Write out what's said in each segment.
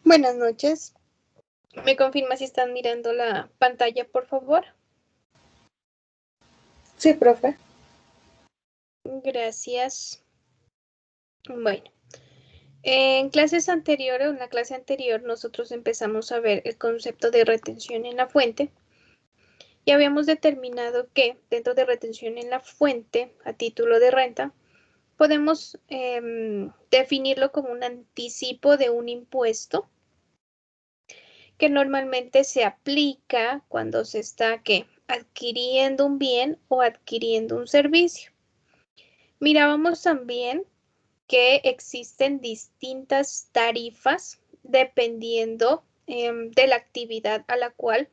Buenas noches. ¿Me confirma si están mirando la pantalla, por favor? Sí, profe. Gracias. Bueno, en clases anteriores, en la clase anterior, nosotros empezamos a ver el concepto de retención en la fuente y habíamos determinado que dentro de retención en la fuente, a título de renta, podemos definirlo como un anticipo de un impuesto que normalmente se aplica cuando se está adquiriendo un bien o adquiriendo un servicio. Mirábamos también que existen distintas tarifas dependiendo de la actividad a la cual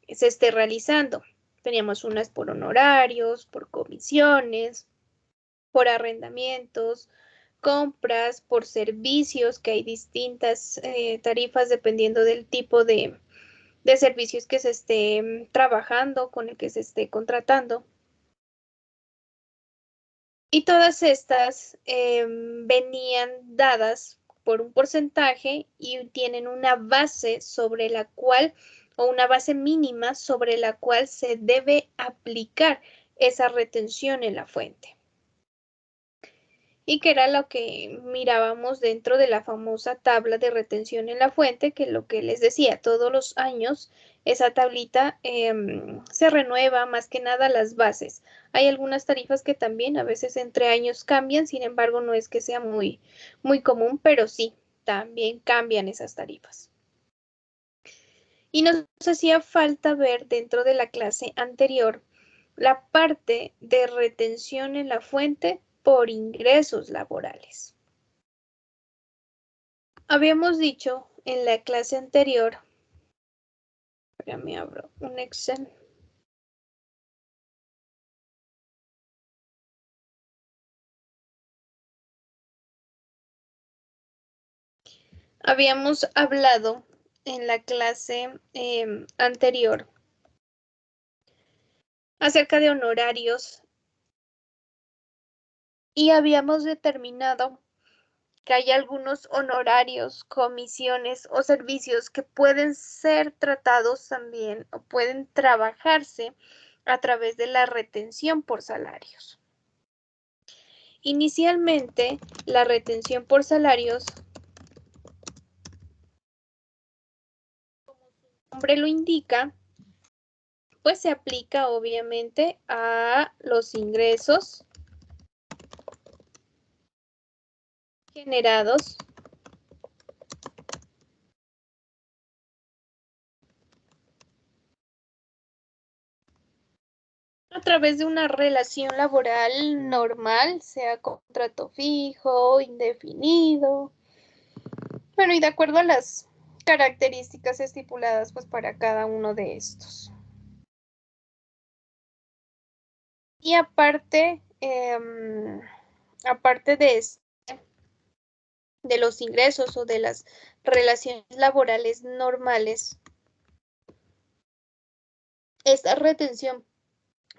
se esté realizando. Teníamos unas por honorarios, por comisiones, por arrendamientos, compras, por servicios, que hay distintas tarifas dependiendo del tipo de servicios que se esté trabajando, con el que se esté contratando. Y todas estas venían dadas por un porcentaje y tienen una base sobre la cual, o una base mínima sobre la cual se debe aplicar esa retención en la fuente. Y que era lo que mirábamos dentro de la famosa tabla de retención en la fuente, que lo que les decía, todos los años esa tablita se renueva, más que nada las bases. Hay algunas tarifas que también a veces entre años cambian, sin embargo no es que sea muy común, pero sí, también cambian esas tarifas. Y nos hacía falta ver dentro de la clase anterior la parte de retención en la fuente por ingresos laborales. Habíamos dicho en la clase anterior, ya me abro un Excel. Habíamos hablado en la clase anterior acerca de honorarios y habíamos determinado que hay algunos honorarios, comisiones o servicios que pueden ser tratados también o pueden trabajarse a través de la retención por salarios. Inicialmente, la retención por salarios, como su nombre lo indica, pues se aplica obviamente a los ingresos generados a través de una relación laboral normal, sea contrato fijo, indefinido, bueno, y de acuerdo a las características estipuladas pues para cada uno de estos. Y aparte, aparte de los ingresos o de las relaciones laborales normales, esta retención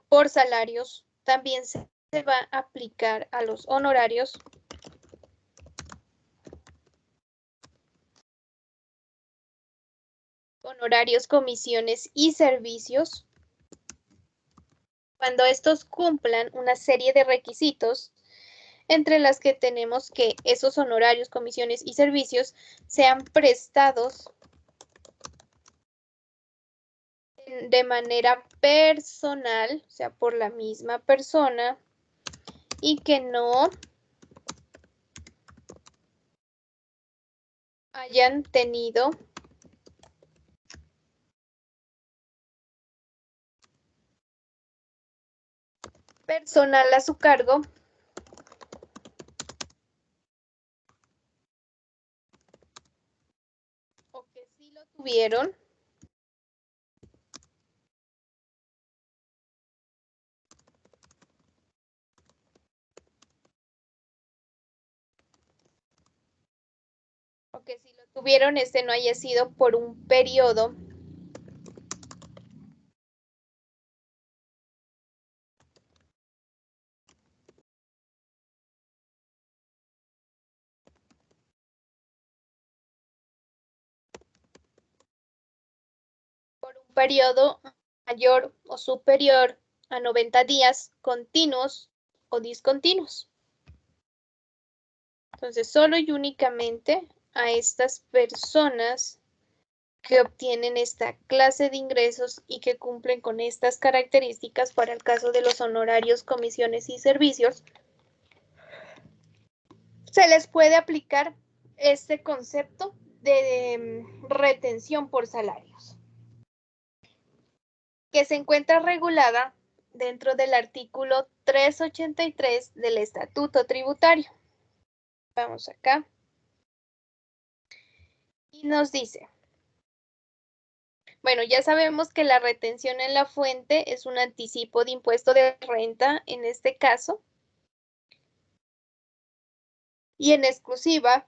por salarios también se va a aplicar a los honorarios comisiones y servicios cuando estos cumplan una serie de requisitos entre las que tenemos que esos honorarios, comisiones y servicios sean prestados de manera personal, o sea, por la misma persona, y que no hayan tenido personal a su cargo o que sí lo tuvieron o que si lo tuvieron este no haya sido por un periodo por un periodo mayor o superior a 90 días continuos o discontinuos. Entonces, solo y únicamente a estas personas que obtienen esta clase de ingresos y que cumplen con estas características para el caso de los honorarios, comisiones y servicios, se les puede aplicar este concepto de retención por salarios, que se encuentra regulada dentro del artículo 383 del Estatuto Tributario. Vamos acá. Y nos dice, bueno, ya sabemos que la retención en la fuente es un anticipo de impuesto de renta en este caso. Y en exclusiva,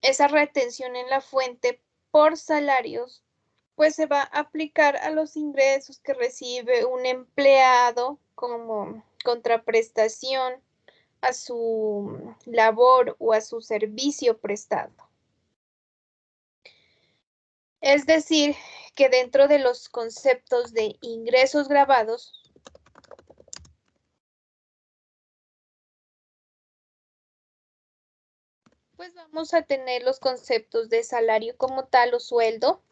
esa retención en la fuente por salarios, pues se va a aplicar a los ingresos que recibe un empleado como contraprestación a su labor o a su servicio prestado. Es decir, que dentro de los conceptos de ingresos gravados, pues vamos a tener los conceptos de salario como tal o sueldo,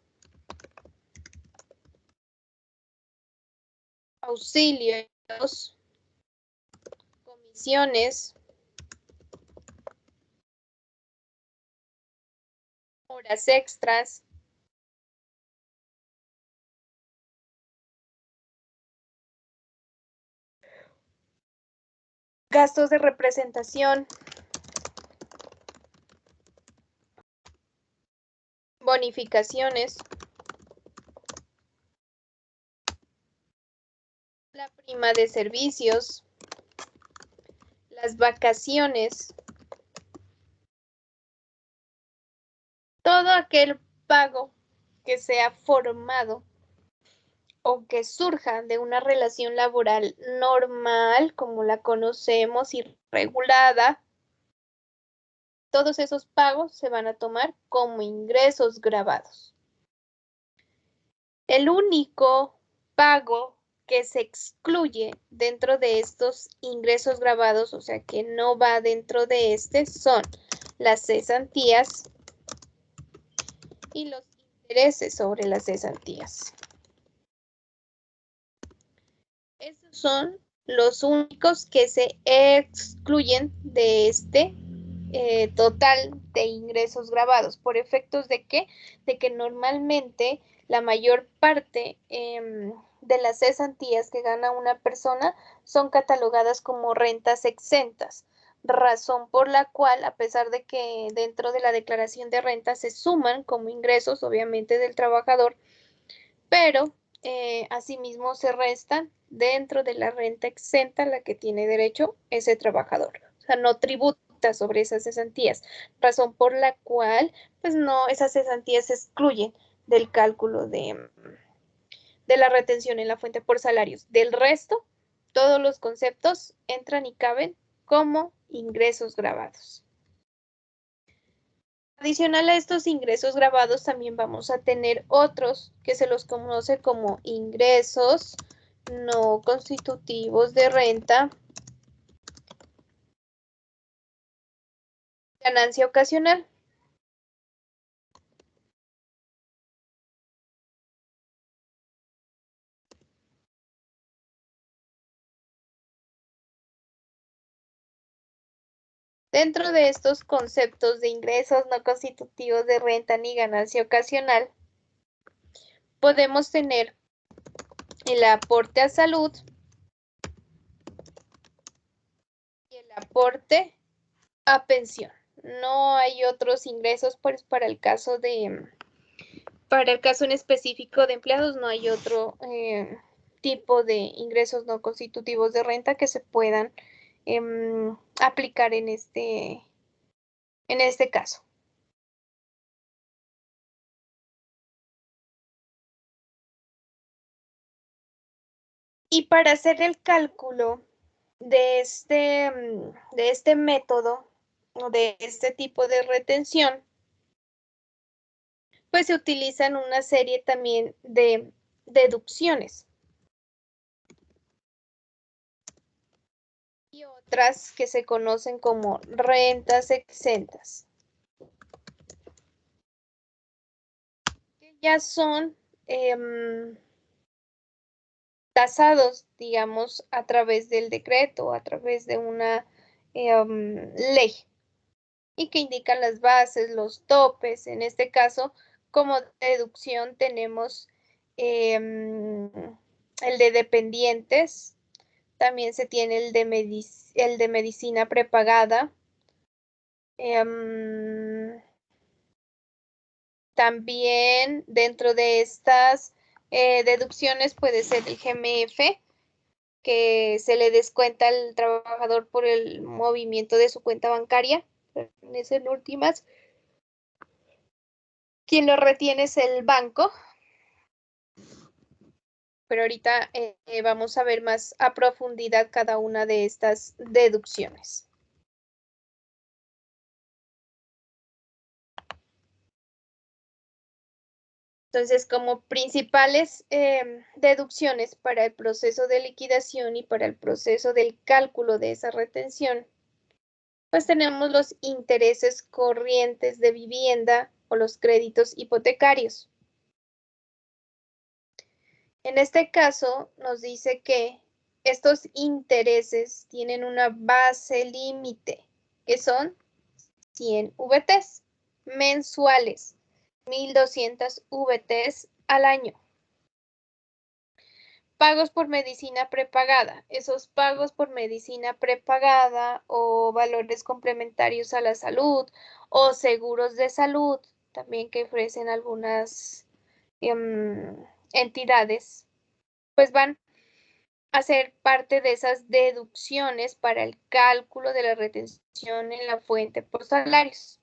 auxilios, comisiones, horas extras, gastos de representación, bonificaciones, la prima de servicios, las vacaciones, todo aquel pago que sea formado o que surja de una relación laboral normal, como la conocemos y regulada, todos esos pagos se van a tomar como ingresos gravados. El único pago que se excluye dentro de estos ingresos gravados, o sea que no va dentro de este, son las cesantías y los intereses sobre las cesantías. Esos son los únicos que se excluyen de este total de ingresos gravados. ¿Por efectos de qué? De que normalmente la mayor parte de las cesantías que gana una persona son catalogadas como rentas exentas, razón por la cual, a pesar de que dentro de la declaración de renta se suman como ingresos, obviamente, del trabajador, pero asimismo se restan dentro de la renta exenta a la que tiene derecho ese trabajador. O sea, no tributa sobre esas cesantías, razón por la cual, pues no, esas cesantías se excluyen del cálculo de la retención en la fuente por salarios. Del resto, todos los conceptos entran y caben como ingresos gravados. Adicional a estos ingresos grabados, también vamos a tener otros que se los conoce como ingresos no constitutivos de renta, ganancia ocasional. Dentro de estos conceptos de ingresos no constitutivos de renta ni ganancia ocasional, podemos tener el aporte a salud y el aporte a pensión. No hay otros ingresos, pues para el caso en específico de empleados, no hay otro tipo de ingresos no constitutivos de renta que se puedan aplicar en este caso. Y para hacer el cálculo de este método o de este tipo de retención, pues se utilizan una serie también de deducciones. Y otras que se conocen como rentas exentas, que ya son tasados, digamos, a través del decreto, a través de una ley, y que indican las bases, los topes. En este caso, como deducción tenemos el de dependientes, también se tiene el de medicina prepagada. También dentro de estas deducciones puede ser el GMF, que se le descuenta al trabajador por el movimiento de su cuenta bancaria. Es en últimas, quien lo retiene es el banco. Pero ahorita vamos a ver más a profundidad cada una de estas deducciones. Entonces, como principales deducciones para el proceso de liquidación y para el proceso del cálculo de esa retención, pues tenemos los intereses corrientes de vivienda o los créditos hipotecarios. En este caso, nos dice que estos intereses tienen una base límite, que son 100 VTs mensuales, 1.200 VTs al año. Pagos por medicina prepagada. Esos pagos por medicina prepagada o valores complementarios a la salud o seguros de salud, también que ofrecen algunas entidades, pues van a ser parte de esas deducciones para el cálculo de la retención en la fuente por salarios.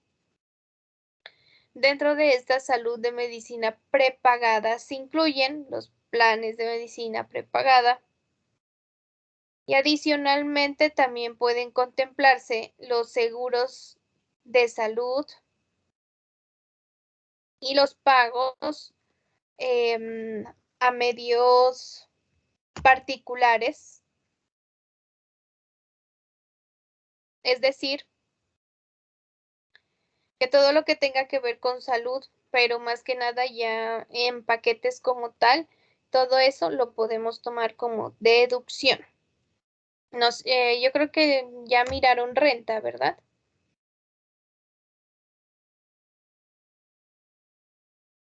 Dentro de esta salud de medicina prepagada se incluyen los planes de medicina prepagada y adicionalmente también pueden contemplarse los seguros de salud y los pagos a medios particulares, es decir, que todo lo que tenga que ver con salud, pero más que nada ya en paquetes como tal, todo eso lo podemos tomar como deducción. Yo creo que ya miraron renta, ¿verdad?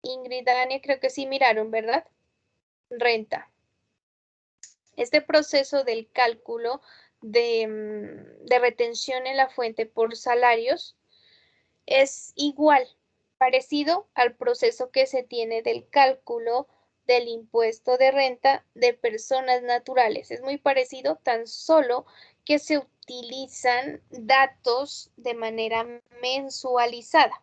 Ingrid, Dania, creo que sí miraron, ¿verdad? Renta. Este proceso del cálculo de retención en la fuente por salarios es igual, parecido al proceso que se tiene del cálculo del impuesto de renta de personas naturales. Es muy parecido, tan solo que se utilizan datos de manera mensualizada,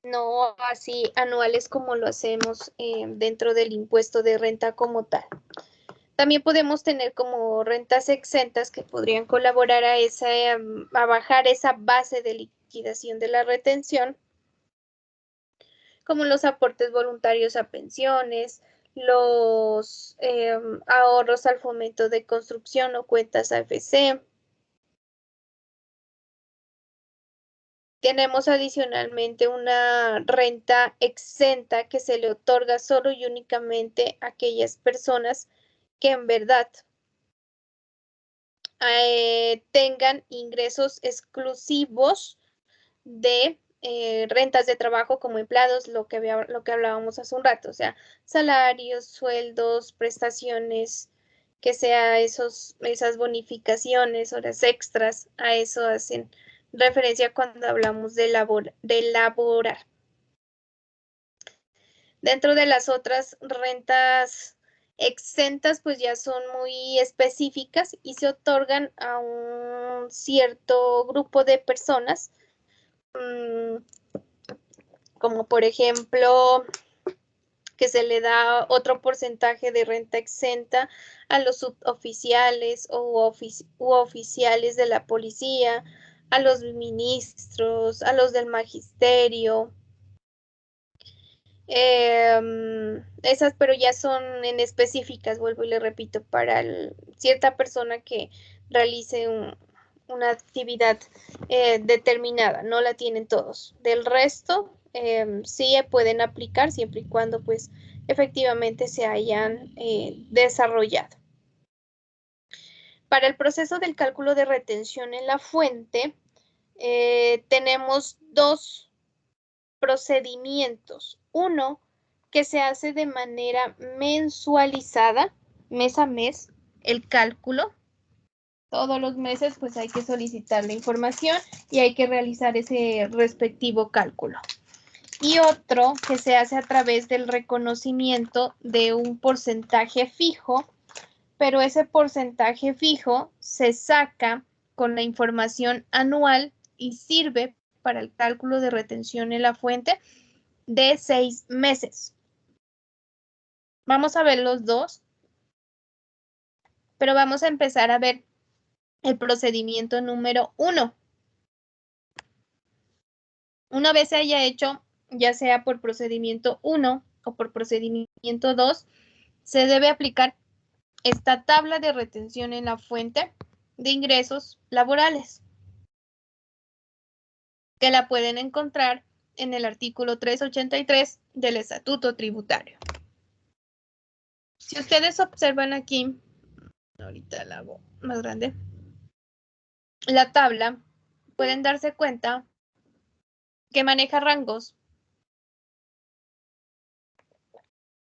no así anuales como lo hacemos dentro del impuesto de renta como tal. También podemos tener como rentas exentas que podrían colaborar a bajar esa base de liquidación de la retención, como los aportes voluntarios a pensiones, los ahorros al fomento de construcción o cuentas AFC. Tenemos adicionalmente una renta exenta que se le otorga solo y únicamente a aquellas personas que en verdad tengan ingresos exclusivos de rentas de trabajo como empleados, lo que hablábamos hace un rato, o sea, salarios, sueldos, prestaciones, que sea esas bonificaciones, horas extras, a eso hacen referencia cuando hablamos de laborar. Dentro de las otras rentas exentas, pues ya son muy específicas y se otorgan a un cierto grupo de personas, como por ejemplo que se le da otro porcentaje de renta exenta a los suboficiales u oficiales de la policía, a los ministros, a los del magisterio. Esas, pero ya son en específicas, vuelvo y le repito, para cierta persona que realice una actividad determinada, no la tienen todos. Del resto, sí pueden aplicar siempre y cuando pues efectivamente se hayan desarrollado. Para el proceso del cálculo de retención en la fuente, tenemos dos procedimientos. Uno que se hace de manera mensualizada, mes a mes, el cálculo. Todos los meses pues hay que solicitar la información y hay que realizar ese respectivo cálculo. Y otro que se hace a través del reconocimiento de un porcentaje fijo, pero ese porcentaje fijo se saca con la información anual y sirve para el cálculo de retención en la fuente de 6 meses. Vamos a ver los dos, pero vamos a empezar a ver el procedimiento número 1. Una vez se haya hecho, ya sea por procedimiento 1 o por procedimiento 2, se debe aplicar esta tabla de retención en la fuente de ingresos laborales, que la pueden encontrar en el artículo 383 del Estatuto Tributario. Si ustedes observan aquí, ahorita la hago más grande, la tabla, pueden darse cuenta que maneja rangos,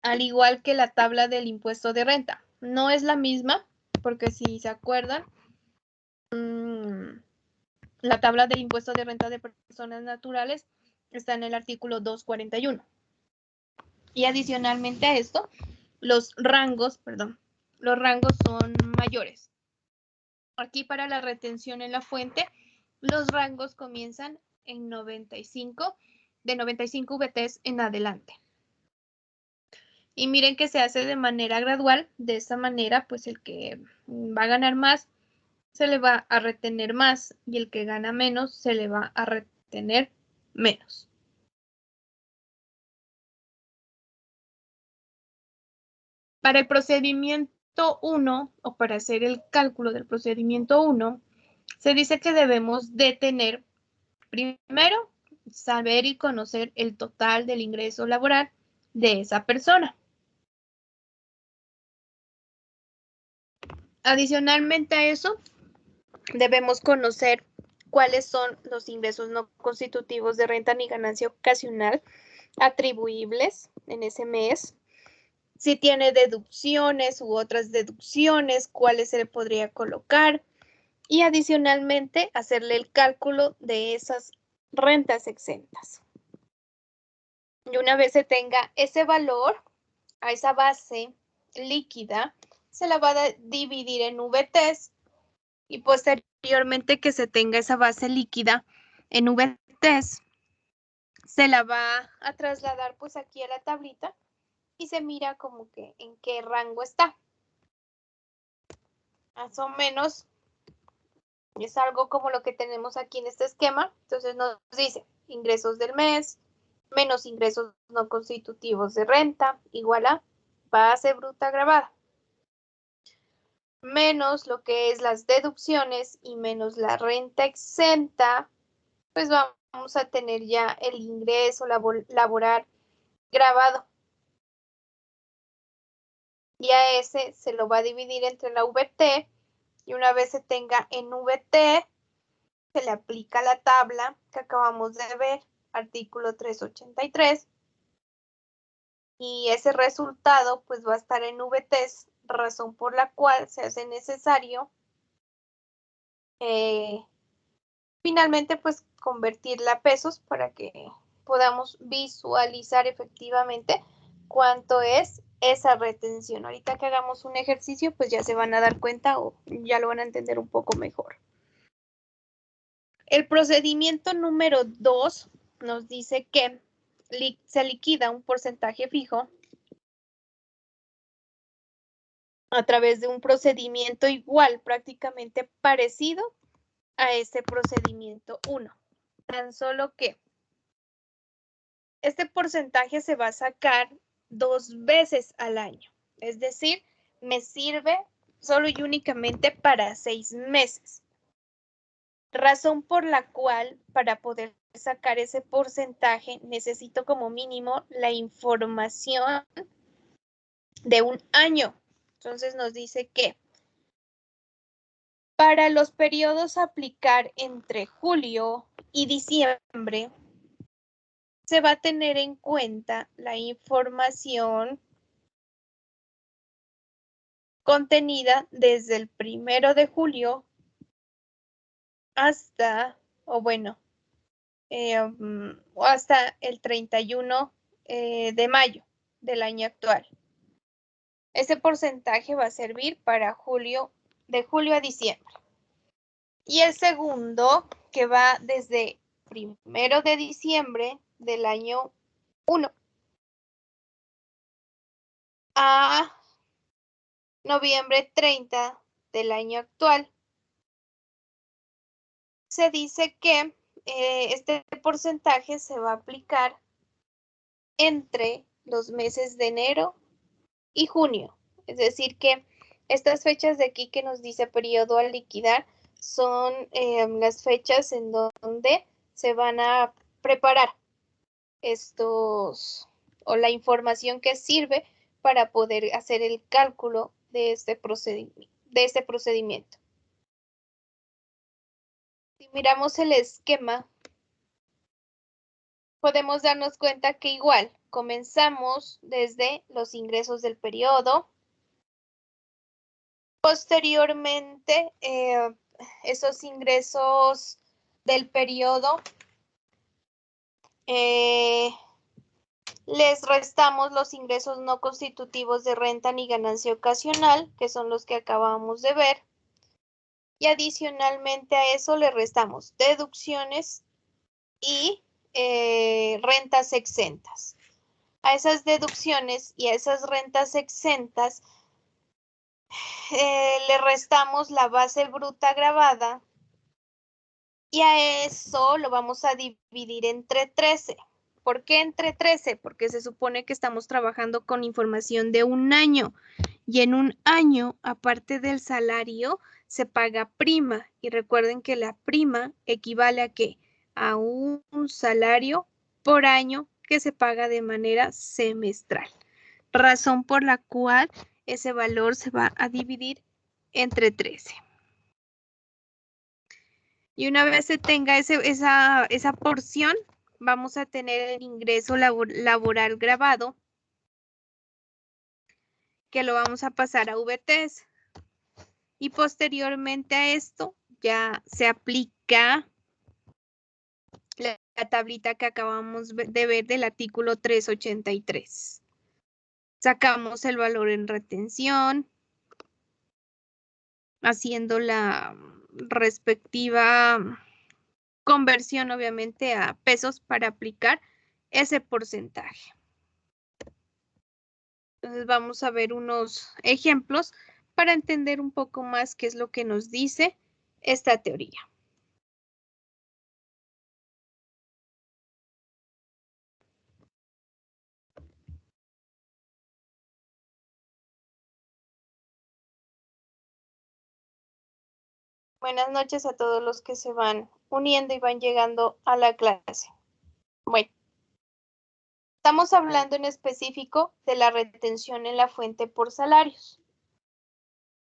al igual que la tabla del impuesto de renta. No es la misma, porque si se acuerdan, la tabla del impuesto de renta de personas naturales está en el artículo 241. Y adicionalmente a esto, los rangos son mayores. Aquí para la retención en la fuente, los rangos comienzan en 95, de 95 VTs en adelante. Y miren que se hace de manera gradual. De esta manera, pues el que va a ganar más se le va a retener más y el que gana menos se le va a retener menos. Para el procedimiento 1 o para hacer el cálculo del procedimiento 1, se dice que debemos de tener, primero, saber y conocer el total del ingreso laboral de esa persona. Adicionalmente a eso, debemos conocer cuáles son los ingresos no constitutivos de renta ni ganancia ocasional atribuibles en ese mes. Si tiene deducciones u otras deducciones, cuáles se le podría colocar. Y adicionalmente, hacerle el cálculo de esas rentas exentas. Y una vez se tenga ese valor, a esa base líquida, se la va a dividir en VTs y posteriormente que se tenga esa base líquida en VTs, se la va a trasladar pues aquí a la tablita y se mira como que en qué rango está. Más o menos es algo como lo que tenemos aquí en este esquema. Entonces nos dice ingresos del mes menos ingresos no constitutivos de renta igual a base bruta gravada menos lo que es las deducciones y menos la renta exenta, pues vamos a tener ya el ingreso laboral gravado. Y a ese se lo va a dividir entre la VT y una vez se tenga en VT, se le aplica la tabla que acabamos de ver, artículo 383, y ese resultado pues va a estar en VTs, razón por la cual se hace necesario finalmente pues convertirla a pesos para que podamos visualizar efectivamente cuánto es esa retención. Ahorita que hagamos un ejercicio pues ya se van a dar cuenta o ya lo van a entender un poco mejor. El procedimiento número 2 nos dice que se liquida un porcentaje fijo a través de un procedimiento igual, prácticamente parecido a ese procedimiento 1. Tan solo que este porcentaje se va a sacar 2 veces al año. Es decir, me sirve solo y únicamente para 6 meses. Razón por la cual, para poder sacar ese porcentaje, necesito como mínimo la información de un año. Entonces nos dice que para los periodos a aplicar entre julio y diciembre, se va a tener en cuenta la información contenida desde el 1 de julio hasta, hasta el 31 de mayo del año actual. Este porcentaje va a servir para de julio a diciembre. Y el segundo, que va desde 1 de diciembre del año 1 a noviembre 30 del año actual. Se dice que este porcentaje se va a aplicar entre los meses de enero y junio. Es decir, que estas fechas de aquí que nos dice periodo a liquidar son las fechas en donde se van a preparar estos o la información que sirve para poder hacer el cálculo de este procedimiento. Si miramos el esquema, podemos darnos cuenta que igual comenzamos desde los ingresos del periodo. Posteriormente, esos ingresos del periodo les restamos los ingresos no constitutivos de renta ni ganancia ocasional, que son los que acabamos de ver. Y adicionalmente a eso le restamos deducciones y rentas exentas. A esas deducciones y a esas rentas exentas le restamos la base bruta gravada y a eso lo vamos a dividir entre 13. ¿Por qué entre 13? Porque se supone que estamos trabajando con información de un año y en un año, aparte del salario, se paga prima y recuerden que la prima equivale a ¿qué? A un salario por año que se paga de manera semestral. Razón por la cual ese valor se va a dividir entre 13. Y una vez se tenga esa porción, vamos a tener el ingreso laboral grabado, que lo vamos a pasar a VTS. Y posteriormente a esto ya se aplica la tablita que acabamos de ver del artículo 383. Sacamos el valor en retención, haciendo la respectiva conversión obviamente a pesos para aplicar ese porcentaje. Entonces vamos a ver unos ejemplos para entender un poco más qué es lo que nos dice esta teoría. Buenas noches a todos los que se van uniendo y van llegando a la clase. Bueno, estamos hablando en específico de la retención en la fuente por salarios.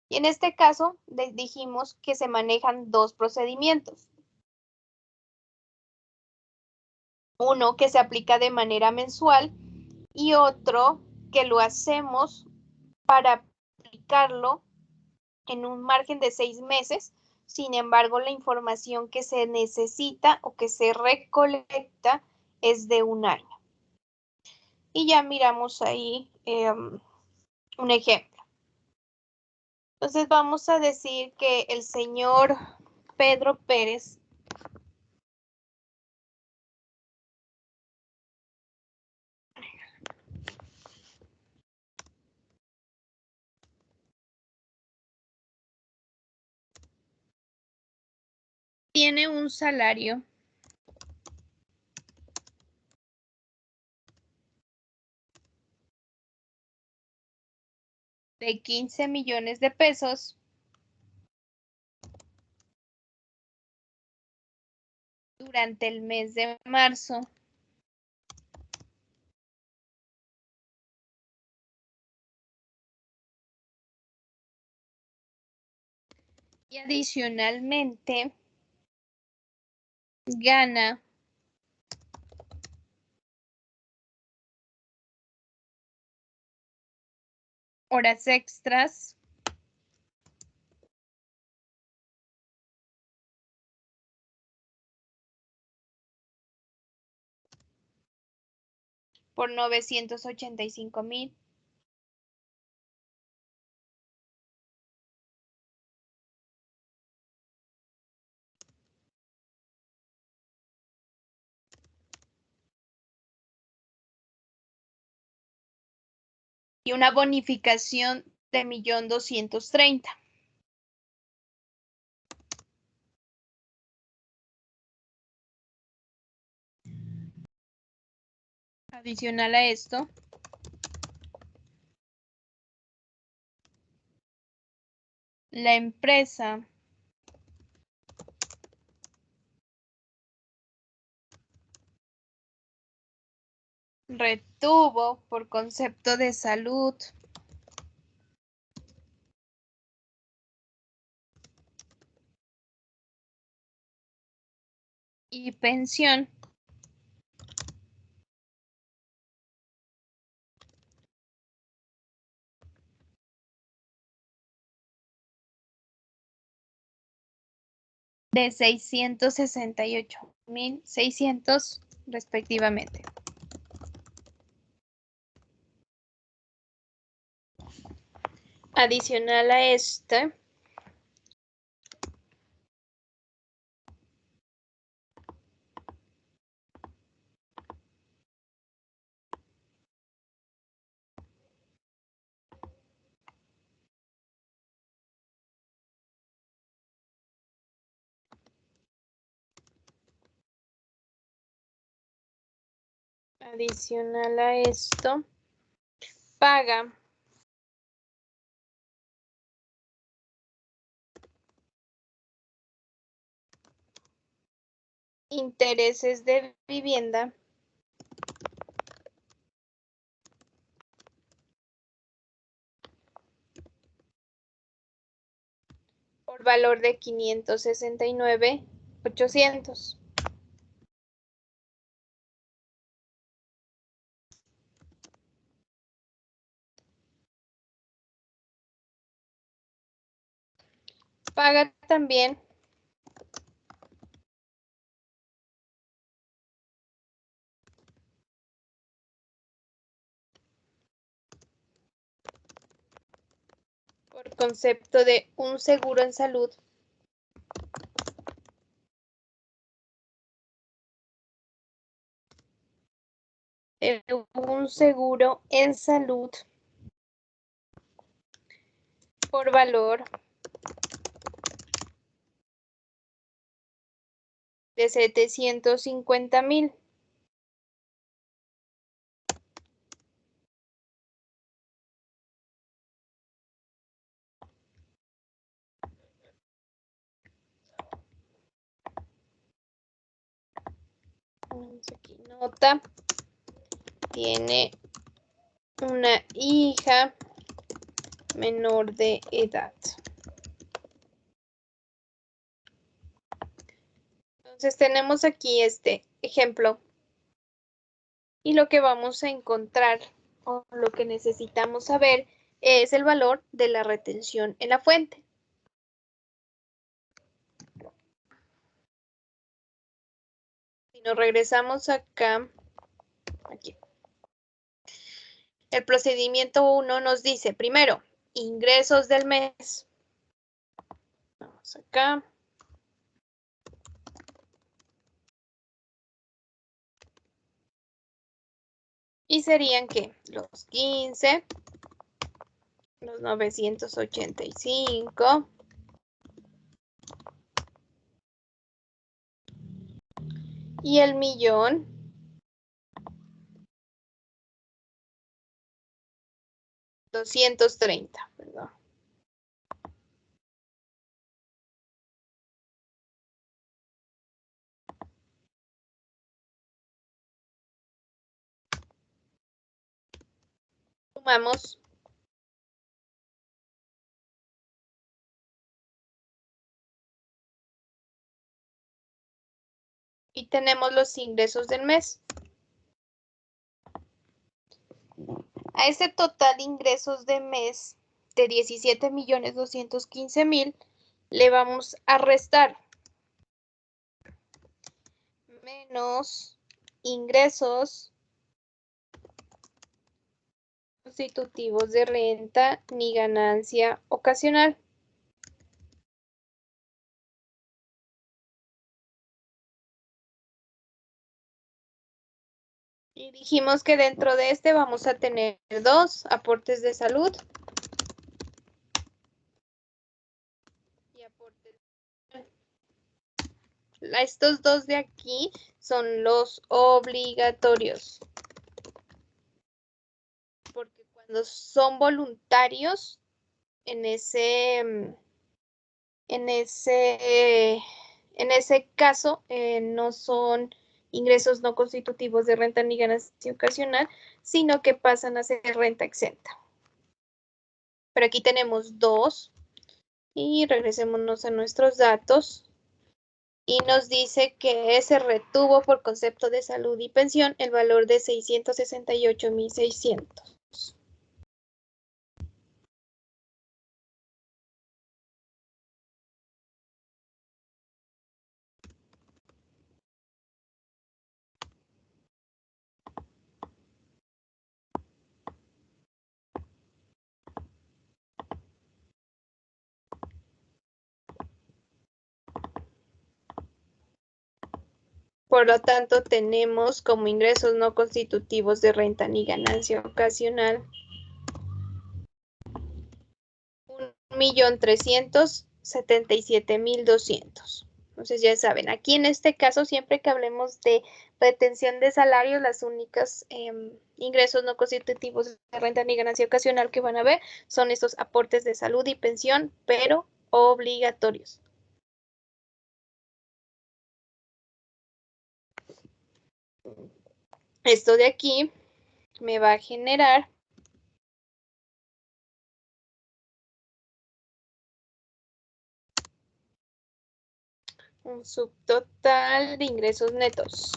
Y en este caso dijimos que se manejan dos procedimientos. Uno que se aplica de manera mensual y otro que lo hacemos para aplicarlo en un margen de 6 meses. Sin embargo, la información que se necesita o que se recolecta es de un año. Y ya miramos ahí un ejemplo. Entonces vamos a decir que el señor Pedro Pérez tiene un salario de 15 millones de pesos durante el mes de marzo. Y adicionalmente gana horas extras por 985,000. Y una bonificación de 1.230.000. Adicional a esto, la empresa retuvo por concepto de salud y pensión de 668.600 respectivamente. Adicional a este, paga intereses de vivienda por valor de 569.800. Paga también por concepto de un seguro en salud por valor de 750.000. Aquí nota, tiene una hija menor de edad. Entonces tenemos aquí este ejemplo y lo que vamos a encontrar o lo que necesitamos saber es el valor de la retención en la fuente. Si nos regresamos acá, aquí. El procedimiento 1 nos dice, primero, ingresos del mes. Vamos acá. Y serían que los 15, los 985 y el 1.000.000 230, perdón. Sumamos. Y tenemos los ingresos del mes. A este total de ingresos de mes de 17.215.000 le vamos a restar menos ingresos constitutivos de renta ni ganancia ocasional. Y dijimos que dentro de este vamos a tener dos aportes de salud y aportes. Estos dos de aquí son los obligatorios. Porque cuando son voluntarios, en ese caso no son ingresos no constitutivos de renta ni ganancia ocasional, sino que pasan a ser renta exenta. Pero aquí tenemos dos y regresémonos a nuestros datos. Y nos dice que se retuvo por concepto de salud y pensión el valor de 668.600. Por lo tanto, tenemos como ingresos no constitutivos de renta ni ganancia ocasional 1.377.200. Entonces ya saben, aquí en este caso, siempre que hablemos de retención de salarios, las únicas ingresos no constitutivos de renta ni ganancia ocasional que van a ver son estos aportes de salud y pensión, pero obligatorios. Esto de aquí me va a generar un subtotal de ingresos netos.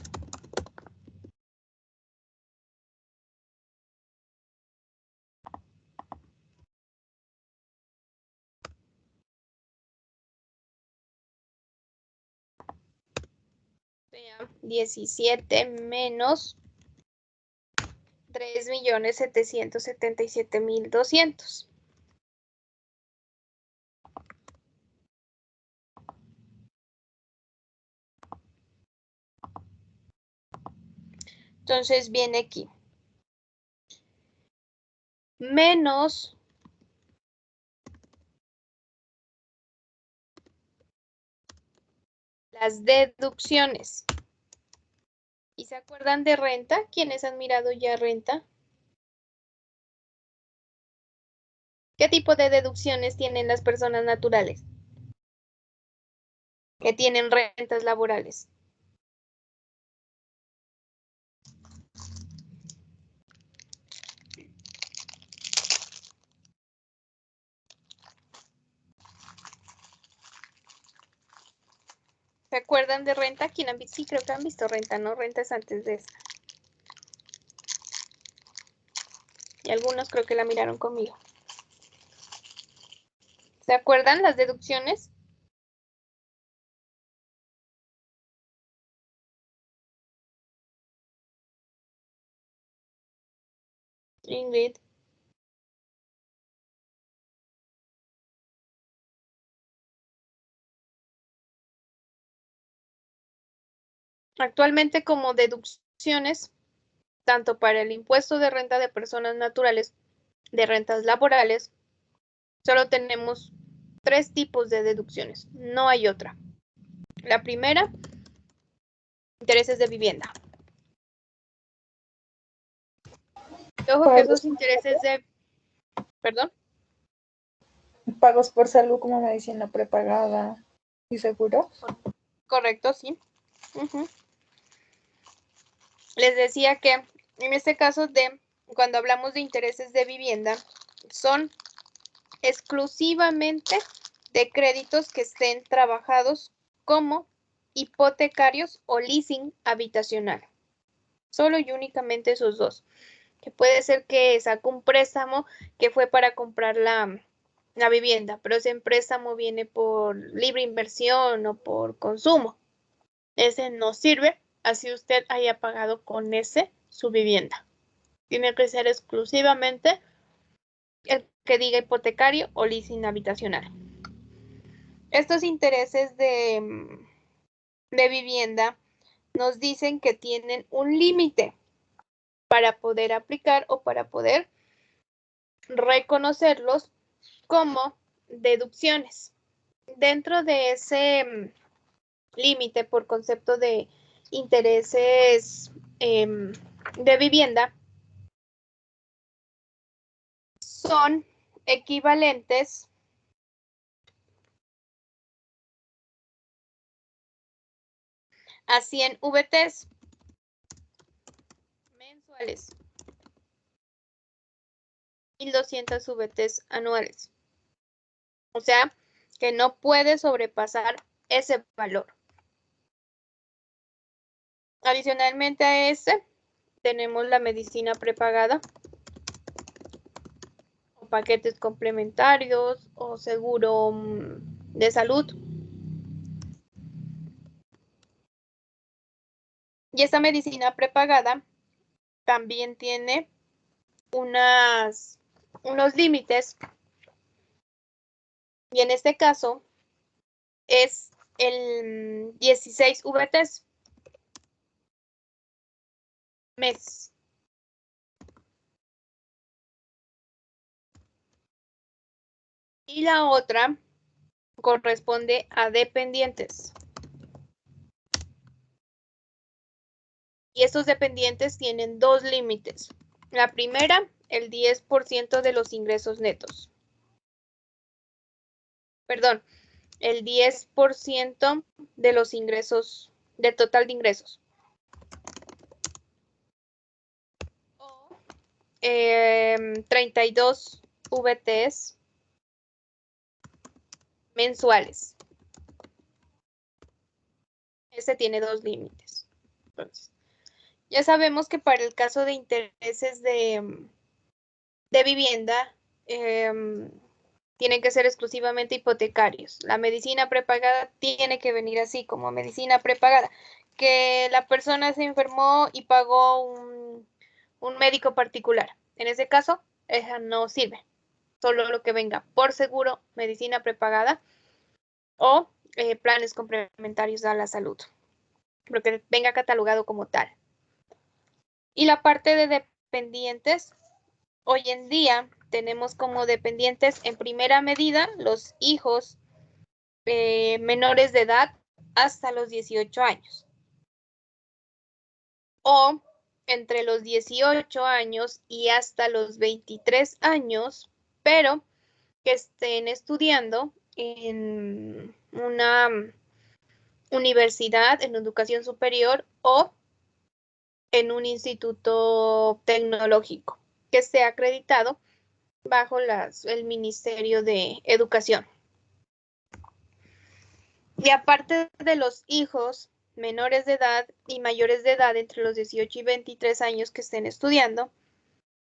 Vean, 17 menos 3.777.200. Entonces viene aquí. Menos las deducciones. ¿Y se acuerdan de renta? ¿Quiénes han mirado ya renta? ¿Qué tipo de deducciones tienen las personas naturales que tienen rentas laborales? ¿Se acuerdan de renta? ¿Quién han visto? Sí, creo que han visto renta, ¿no? Renta es antes de esta. Y algunos creo que la miraron conmigo. ¿Se acuerdan las deducciones? Ingrid. Actualmente como deducciones, tanto para el impuesto de renta de personas naturales, de rentas laborales, solo tenemos 3 tipos de deducciones, no hay otra. La primera, intereses de vivienda. Ojo que esos intereses de ¿Perdón? Pagos por salud como medicina prepagada y seguro. Correcto, sí. Les decía que en este caso cuando hablamos de intereses de vivienda, son exclusivamente de créditos que estén trabajados como hipotecarios o leasing habitacional. Solo y únicamente esos dos. Que puede ser que sacó un préstamo que fue para comprar la vivienda, pero ese préstamo viene por libre inversión o por consumo. Ese no sirve, así usted haya pagado con ese su vivienda. Tiene que ser exclusivamente el que diga hipotecario o leasing habitacional. Estos intereses de vivienda nos dicen que tienen un límite para poder aplicar o para poder reconocerlos como deducciones. Dentro de ese límite por concepto de intereses de vivienda, son equivalentes a 100 VTs mensuales, 1,200 VTs anuales. O sea, que no puede sobrepasar ese valor. Adicionalmente a ese, tenemos la medicina prepagada, o paquetes complementarios, o seguro de salud. Y esta medicina prepagada también tiene unos límites. Y en este caso es el 16 VTs mes. Y la otra corresponde a dependientes. Y estos dependientes tienen dos límites. La primera, el 10% de los ingresos netos. Perdón, el 10% de los ingresos, del total de ingresos. O 32 VTs mensuales. Este tiene dos límites. Entonces, ya sabemos que para el caso de intereses de vivienda, tienen que ser exclusivamente hipotecarios. La medicina prepagada tiene que venir así, como medicina prepagada. Que la persona se enfermó y pagó un médico particular. En ese caso, esa no sirve. Solo lo que venga por seguro, medicina prepagada o planes complementarios a la salud. Porque venga catalogado como tal. Y la parte de dependientes, hoy en día tenemos como dependientes en primera medida los hijos menores de edad hasta los 18 años. O entre los 18 años y hasta los 23 años, pero que estén estudiando en una universidad, en educación superior o en un instituto tecnológico que esté acreditado bajo el Ministerio de Educación. Y aparte de los hijos menores de edad y mayores de edad entre los 18 y 23 años que estén estudiando,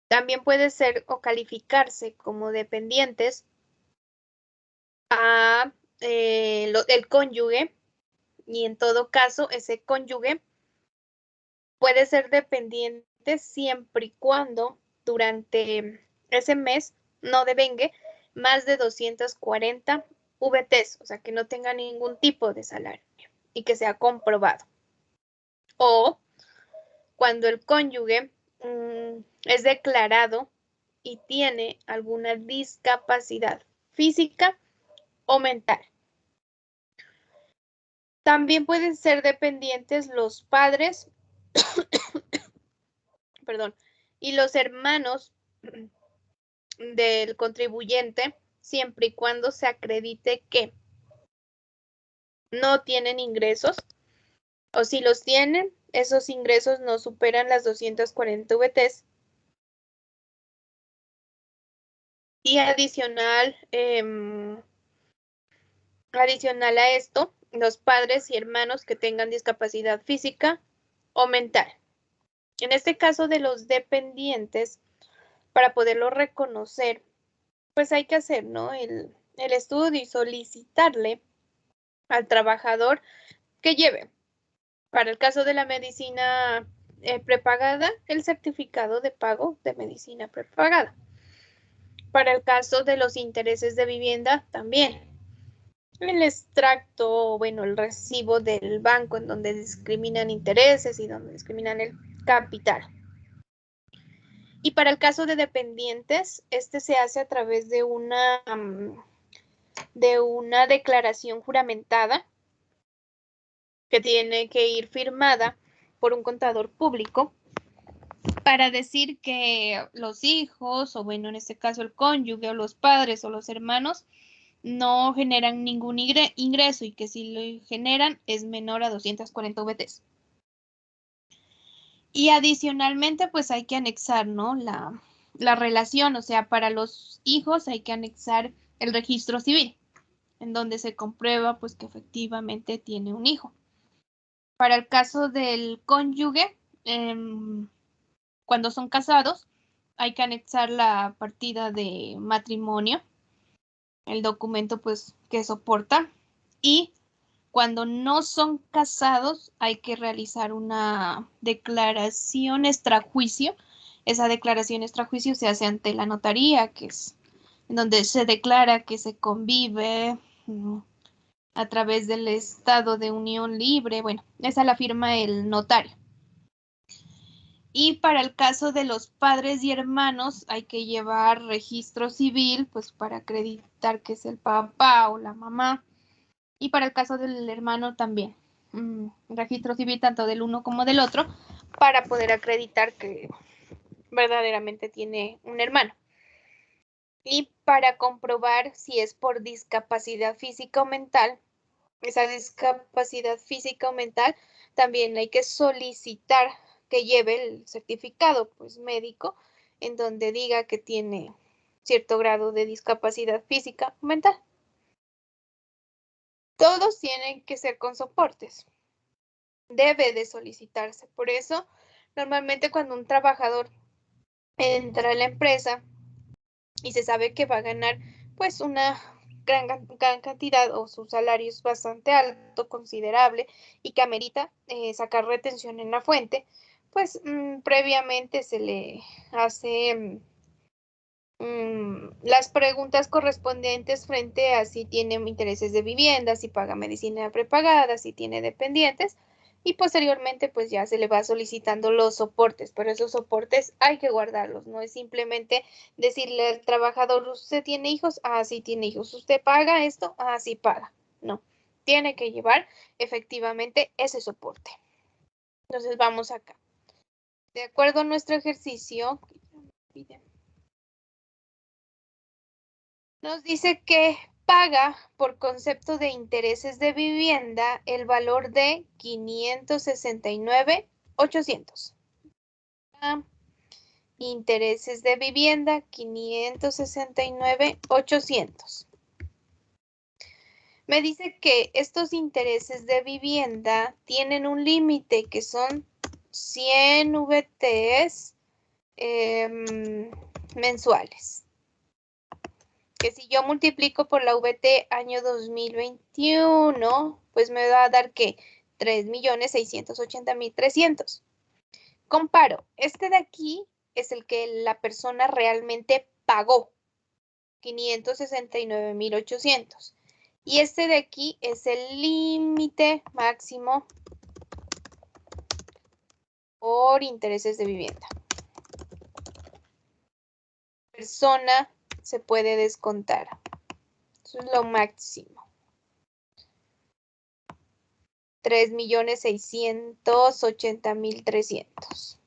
también puede ser o calificarse como dependientes a el cónyuge, y en todo caso ese cónyuge puede ser dependiente siempre y cuando durante ese mes no devengue más de 240 VTs, o sea, que no tenga ningún tipo de salario y que sea comprobado. O cuando el cónyuge es declarado y tiene alguna discapacidad física o mental. También pueden ser dependientes los padres perdón, y los hermanos del contribuyente siempre y cuando se acredite que no tienen ingresos o si los tienen, esos ingresos no superan las 240 VTs. Y adicional a esto, los padres y hermanos que tengan discapacidad física o mental. En este caso de los dependientes, para poderlo reconocer, pues hay que hacer, ¿no? el estudio y solicitarle al trabajador que lleve, para el caso de la medicina prepagada, el certificado de pago de medicina prepagada. Para el caso de los intereses de vivienda, también. El extracto, bueno, el recibo del banco en donde discriminan intereses y donde discriminan el capital. Y para el caso de dependientes, este se hace a través de una declaración juramentada que tiene que ir firmada por un contador público para decir que los hijos, o bueno, en este caso el cónyuge, o los padres, o los hermanos, no generan ningún ingreso y que si lo generan es menor a 240 VTs. Y adicionalmente, pues hay que anexar, ¿no? La relación, o sea, para los hijos hay que anexar el registro civil, en donde se comprueba, pues, que efectivamente tiene un hijo. Para el caso del cónyuge, cuando son casados, hay que anexar la partida de matrimonio, el documento, pues, que soporta. Y cuando no son casados, hay que realizar una declaración extrajuicio. Esa declaración extrajuicio se hace ante la notaría, que es en donde se declara que se convive a través del estado de unión libre. Bueno, esa la firma el notario. Y para el caso de los padres y hermanos, hay que llevar registro civil, pues para acreditar que es el papá o la mamá. Y para el caso del hermano también, registro civil tanto del uno como del otro, para poder acreditar que verdaderamente tiene un hermano. Y para comprobar si es por discapacidad física o mental, esa discapacidad física o mental, también hay que solicitar que lleve el certificado, pues, médico, en donde diga que tiene cierto grado de discapacidad física o mental. Todos tienen que ser con soportes. Debe de solicitarse. Por eso, normalmente cuando un trabajador entra a la empresa y se sabe que va a ganar pues una gran cantidad o su salario es bastante alto, considerable y que amerita sacar retención en la fuente, pues previamente se le hace las preguntas correspondientes frente a si tiene intereses de vivienda, si paga medicina prepagada, si tiene dependientes y posteriormente pues ya se le va solicitando los soportes, pero esos soportes hay que guardarlos, no es simplemente decirle al trabajador, ¿usted tiene hijos? Ah, sí tiene hijos. ¿Usted paga esto? Ah, sí paga. No, tiene que llevar efectivamente ese soporte. Entonces vamos acá. De acuerdo a nuestro ejercicio, nos dice que paga por concepto de intereses de vivienda el valor de 569,800. Intereses de vivienda 569,800. Me dice que estos intereses de vivienda tienen un límite que son 100 VTs mensuales. Que si yo multiplico por la VT año 2021, pues me va a dar que 3,680,300. Comparo, este de aquí es el que la persona realmente pagó, 569,800. Y este de aquí es el límite máximo por intereses de vivienda. Persona se puede descontar. Eso es lo máximo. 3,680,300.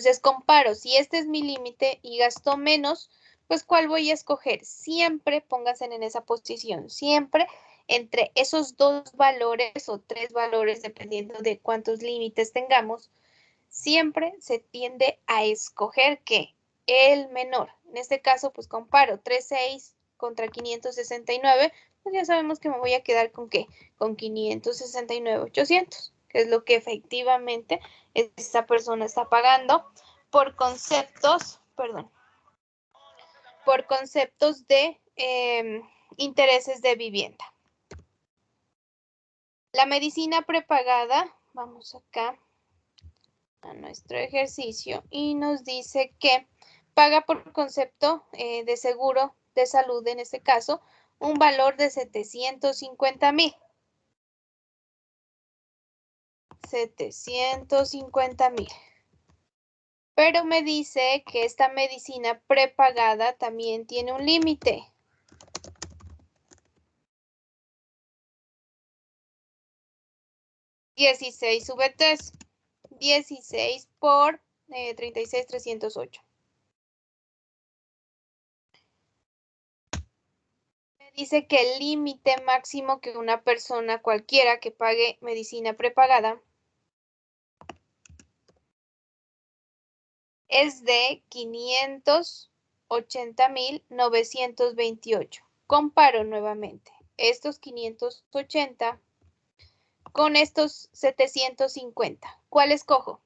Entonces comparo, si este es mi límite y gasto menos, pues ¿cuál voy a escoger? Siempre pónganse en esa posición, siempre entre esos dos valores o tres valores, dependiendo de cuántos límites tengamos, siempre se tiende a escoger ¿qué? El menor. En este caso, pues comparo 3.6 contra 569, pues ya sabemos que me voy a quedar con ¿qué? Con 569.800, que es lo que efectivamente esta persona está pagando por conceptos, perdón, por conceptos de intereses de vivienda. La medicina prepagada, vamos acá a nuestro ejercicio y nos dice que paga por concepto de seguro de salud, en este caso, un valor de 750,000. 750,000. Pero me dice que esta medicina prepagada también tiene un límite. V3. 16 por 36,308. Me dice que el límite máximo que una persona cualquiera que pague medicina prepagada es de 580,928. Comparo nuevamente estos 580 con estos 750. ¿Cuál escojo?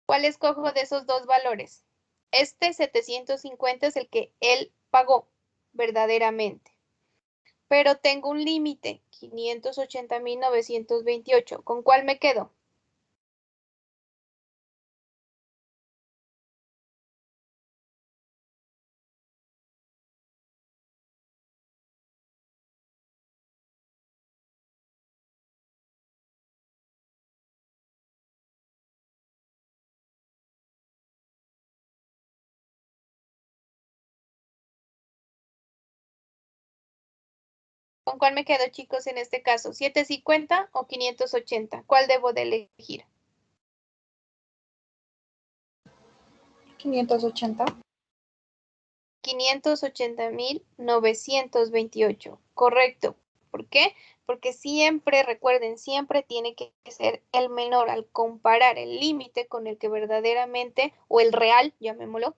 ¿Cuál escojo de esos dos valores? Este 750 es el que él pagó verdaderamente. Pero tengo un límite, 580,928. ¿Con cuál me quedo? ¿Con cuál me quedo, chicos, en este caso? ¿750 o 580? ¿Cuál debo de elegir? 580. 580,928. Correcto. ¿Por qué? Porque siempre, recuerden, siempre tiene que ser el menor al comparar el límite con el que verdaderamente, o el real, llamémoslo,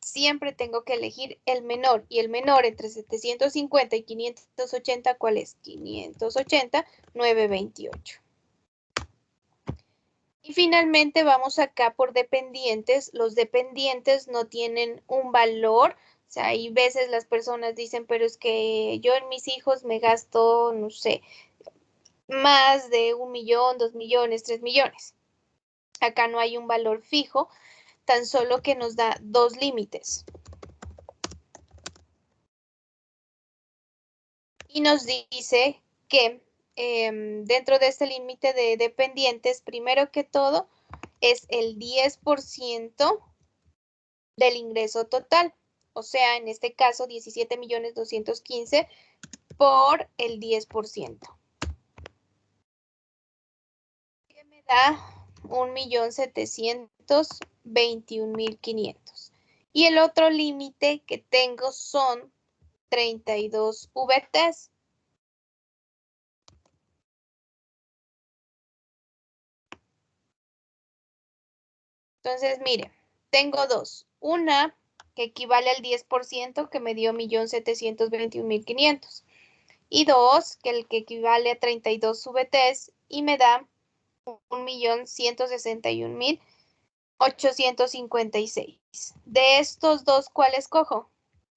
siempre tengo que elegir el menor, y el menor entre 750 y 580, ¿cuál es? 580,928. Y finalmente vamos acá por dependientes. Los dependientes no tienen un valor. O sea, hay veces las personas dicen, pero es que yo en mis hijos me gasto, no sé, más de 1,000,000, 2,000,000, 3,000,000. Acá no hay un valor fijo, tan solo que nos da dos límites. Y nos dice que dentro de este límite de dependientes, primero que todo, es el 10% del ingreso total. O sea, en este caso, 17,215,000 por el 10%. Que me da 1,721,500. Y el otro límite que tengo son 32 VTs. Entonces, mire, tengo dos. Una que equivale al 10%, que me dio 1,721,500. Y dos, que el que equivale a 32 VTs y me da 1,161,856. De estos dos, ¿cuál escojo?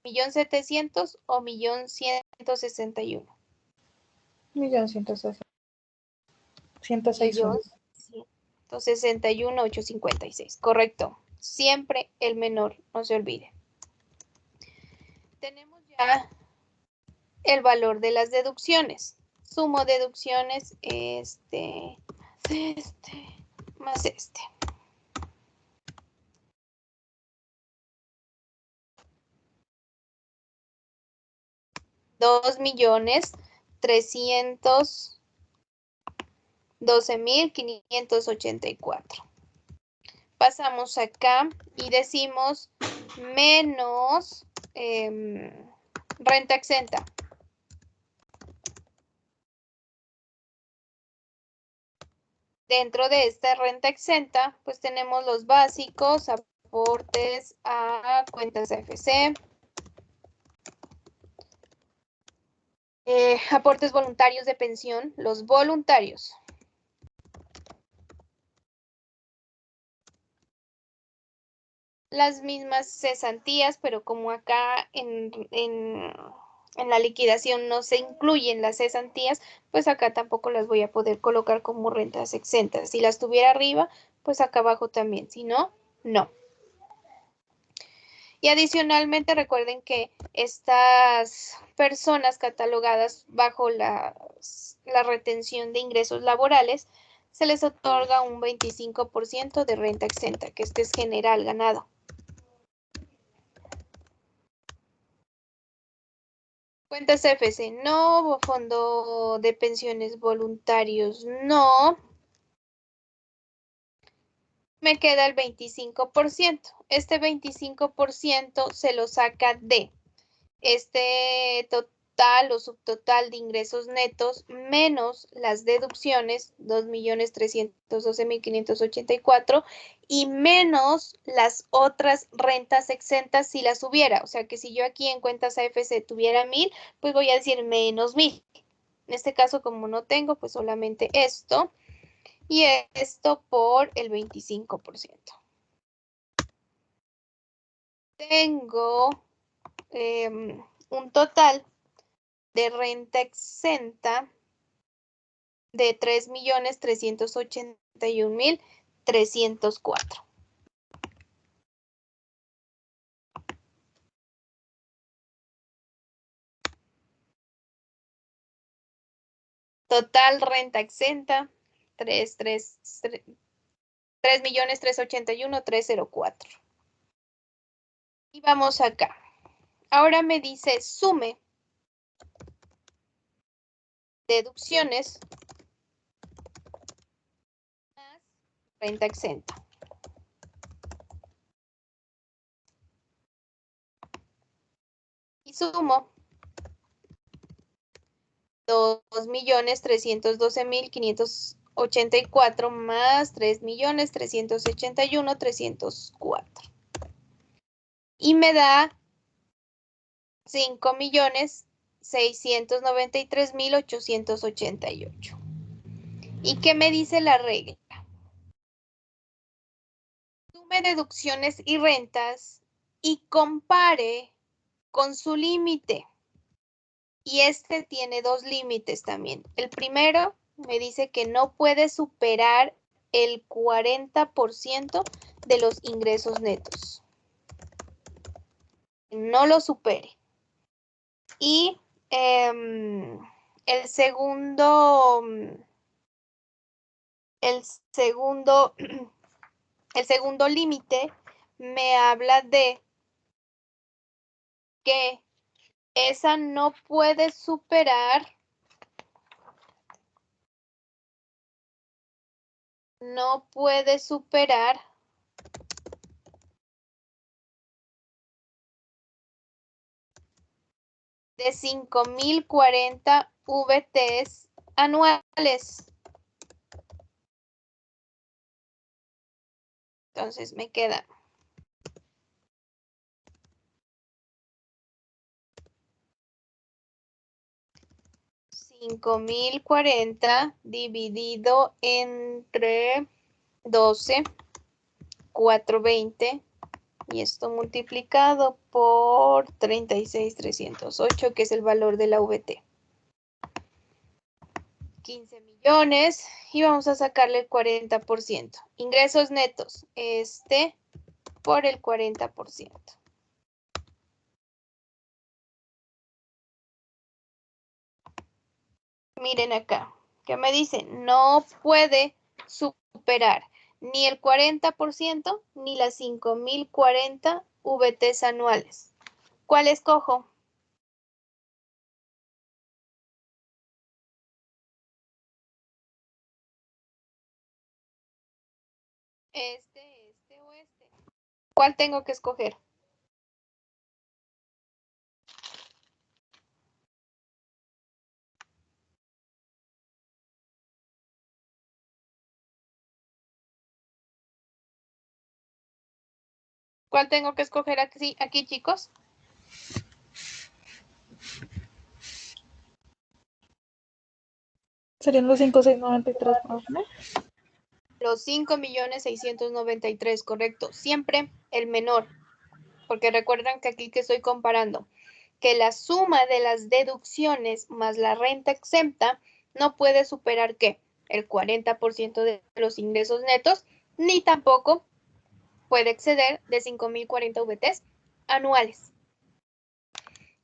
¿1,700,000 o 1,161,000? 1,160. 106,1. 1,161,856. Correcto. Siempre el menor, no se olvide. Tenemos ya el valor de las deducciones. Sumo deducciones, más este. 2.312.584. Pasamos acá y decimos menos renta exenta. Dentro de esta renta exenta, pues tenemos los básicos, aportes a cuentas AFC, aportes voluntarios de pensión, los voluntarios. Las mismas cesantías, pero como acá en la liquidación no se incluyen las cesantías, pues acá tampoco las voy a poder colocar como rentas exentas. Si las tuviera arriba, pues acá abajo también. Si no, no. Y adicionalmente recuerden que estas personas catalogadas bajo la retención de ingresos laborales, se les otorga un 25% de renta exenta, que este es general ganado. Cuentas FC, no. Fondo de pensiones voluntarios, no. Me queda el 25%. Este 25% se lo saca de este total o subtotal de ingresos netos menos las deducciones, 2.312.584, y menos las otras rentas exentas si las hubiera. O sea que si yo aquí en cuentas AFC tuviera 1.000, pues voy a decir menos 1.000. En este caso, como no tengo, pues solamente esto. Y esto por el 25%. Tengo un total de renta exenta de 3.381.304. Total renta exenta, 3.381.304. Y vamos acá. Ahora me dice sume deducciones más renta exenta. Y sumo 2.312.584 más 3.381.304. Y me da 5.693.888. ¿Y qué me dice la regla? Sume deducciones y rentas y compare con su límite. Y este tiene dos límites también. El primero me dice que no puede superar el 40% de los ingresos netos. No lo supere. Y el segundo límite me habla de que esa no puede superar de 5.040 VTs anuales. Entonces me queda 5.040 dividido entre 12, 420, y esto multiplicado por 36.308, que es el valor de la VT. 15 millones, y vamos a sacarle el 40%. Ingresos netos, por el 40%. Miren acá, que me dice, no puede superar ni el 40% ni las 5.040 VTs anuales. ¿Cuál escojo? este o este. ¿Cuál tengo que escoger? ¿Cuál tengo que escoger aquí, chicos? Serían los 5,693, profe. Los 5.693.000, correcto. Siempre el menor. Porque recuerdan que aquí que estoy comparando, que la suma de las deducciones más la renta exenta no puede superar, ¿qué? El 40% de los ingresos netos, ni tampoco puede exceder de 5.040 VTs anuales.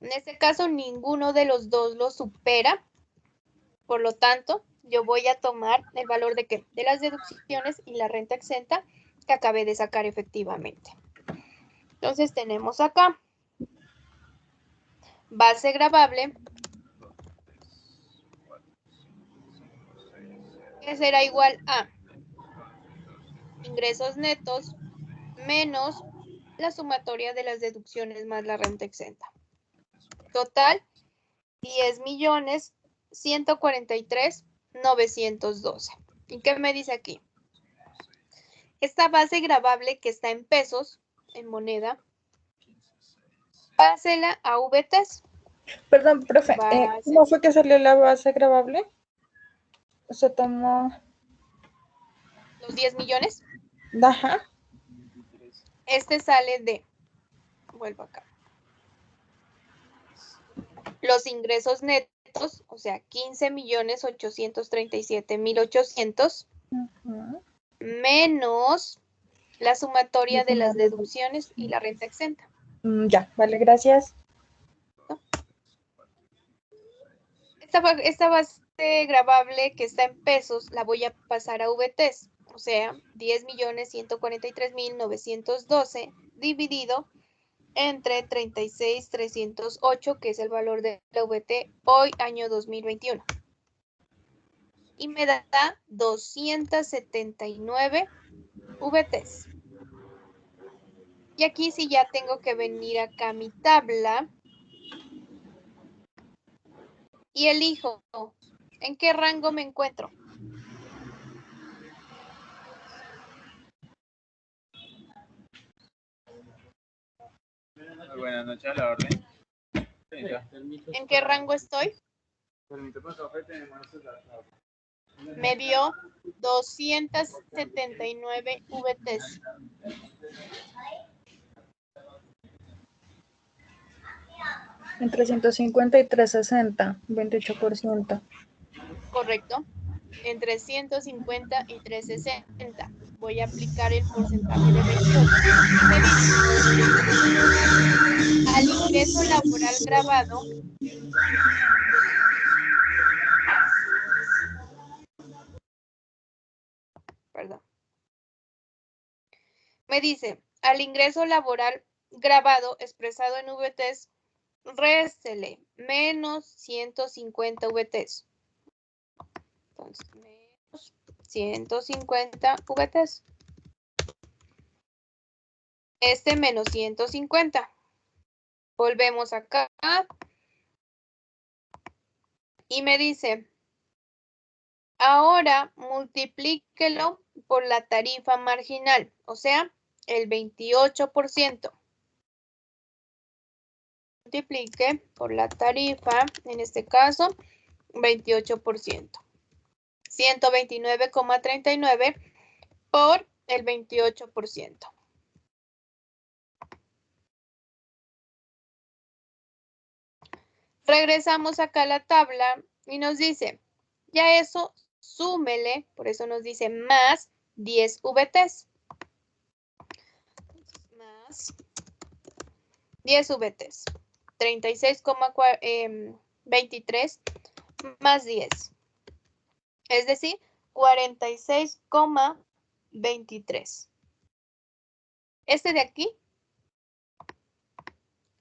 En este caso, ninguno de los dos lo supera. Por lo tanto, yo voy a tomar el valor de ¿qué? De las deducciones y la renta exenta que acabé de sacar efectivamente. Entonces tenemos acá base gravable, que será igual a ingresos netos menos la sumatoria de las deducciones más la renta exenta. Total, 10.143.912. ¿Y qué me dice aquí? Esta base gravable que está en pesos, en moneda, pásela a VTs. Perdón, profe, ¿cómo fue que salió la base gravable? Se tomó... Los 10 millones. Ajá. Este sale de... Vuelvo acá. Los ingresos netos, o sea, 15.837.800, menos la sumatoria de las deducciones y la renta exenta. Ya, vale, gracias. Esta base gravable que está en pesos la voy a pasar a VTs, o sea, 10.143.912 dividido entre 36.308, que es el valor de la VT hoy, año 2021. Y me da 279 VTs. Y aquí sí ya tengo que venir acá a mi tabla y elijo en qué rango me encuentro. Buenas noches, a la orden. ¿En qué rango estoy? Me dio 279 VTs. Entre 150 y 360, 28%. Correcto. Entre 150 y 360. Voy a aplicar el porcentaje de 28. Al ingreso laboral grabado, perdón, me dice, al ingreso laboral grabado expresado en VTs, réstele menos 150 VTs. Entonces, menos 150 VTs. Este menos 150. Volvemos acá. Y me dice, ahora multiplíquelo por la tarifa marginal, o sea, el 28%. Multiplique por la tarifa, en este caso, 28%. 129,39 por el 28%. Regresamos acá a la tabla y nos dice, ya eso súmele, por eso nos dice más 10 VTs. Más 10 VTs. 36,23 más 10. Es decir, 46,23. Este de aquí,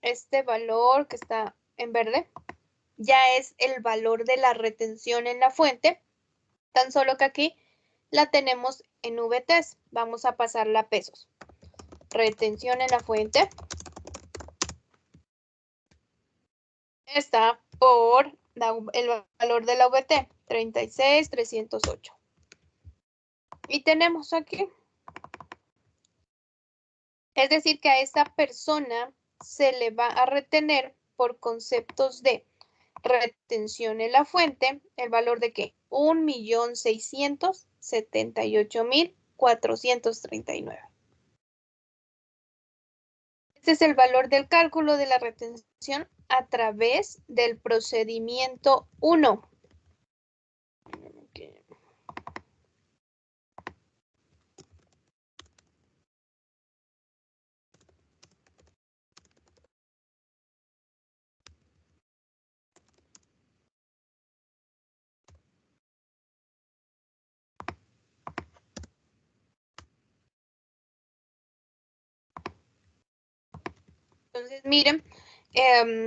este valor que está en verde, ya es el valor de la retención en la fuente, tan solo que aquí la tenemos en VTs. Vamos a pasarla a pesos. Retención en la fuente está por el valor de la VT, 36,308. Y tenemos aquí, es decir, que a esta persona se le va a retener por conceptos de retención en la fuente, el valor de ¿qué? 1.678.439. Este es el valor del cálculo de la retención a través del procedimiento 1. Entonces, miren,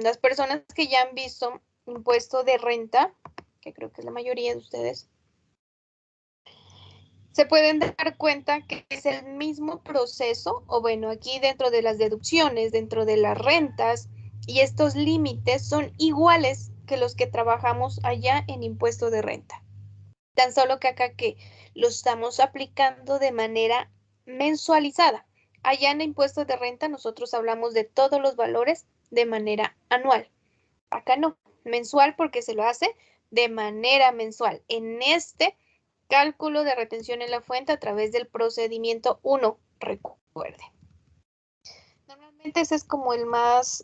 las personas que ya han visto impuesto de renta, que creo que es la mayoría de ustedes, se pueden dar cuenta que es el mismo proceso, o bueno, aquí dentro de las deducciones, dentro de las rentas, y estos límites son iguales que los que trabajamos allá en impuesto de renta. Tan solo que acá que lo estamos aplicando de manera mensualizada. Allá en impuestos de renta nosotros hablamos de todos los valores de manera anual. Acá no, mensual porque se lo hace de manera mensual. En este cálculo de retención en la fuente a través del procedimiento 1, recuerde. Normalmente ese es como el más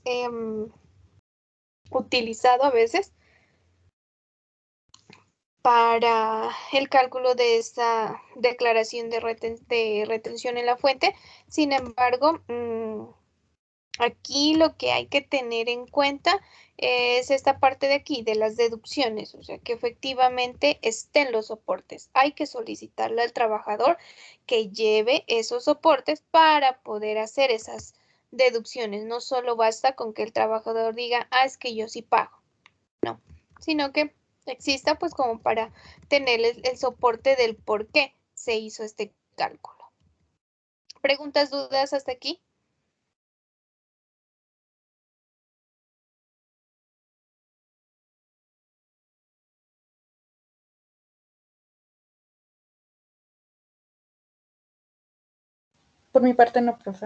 utilizado a veces para el cálculo de esta declaración de retención en la fuente. Sin embargo, aquí lo que hay que tener en cuenta es esta parte de aquí, de las deducciones, o sea, que efectivamente estén los soportes. Hay que solicitarle al trabajador que lleve esos soportes para poder hacer esas deducciones. No solo basta con que el trabajador diga, ah, es que yo sí pago. No, sino que exista pues como para tener el soporte del por qué se hizo este cálculo. ¿Preguntas, dudas hasta aquí? Por mi parte no, profe.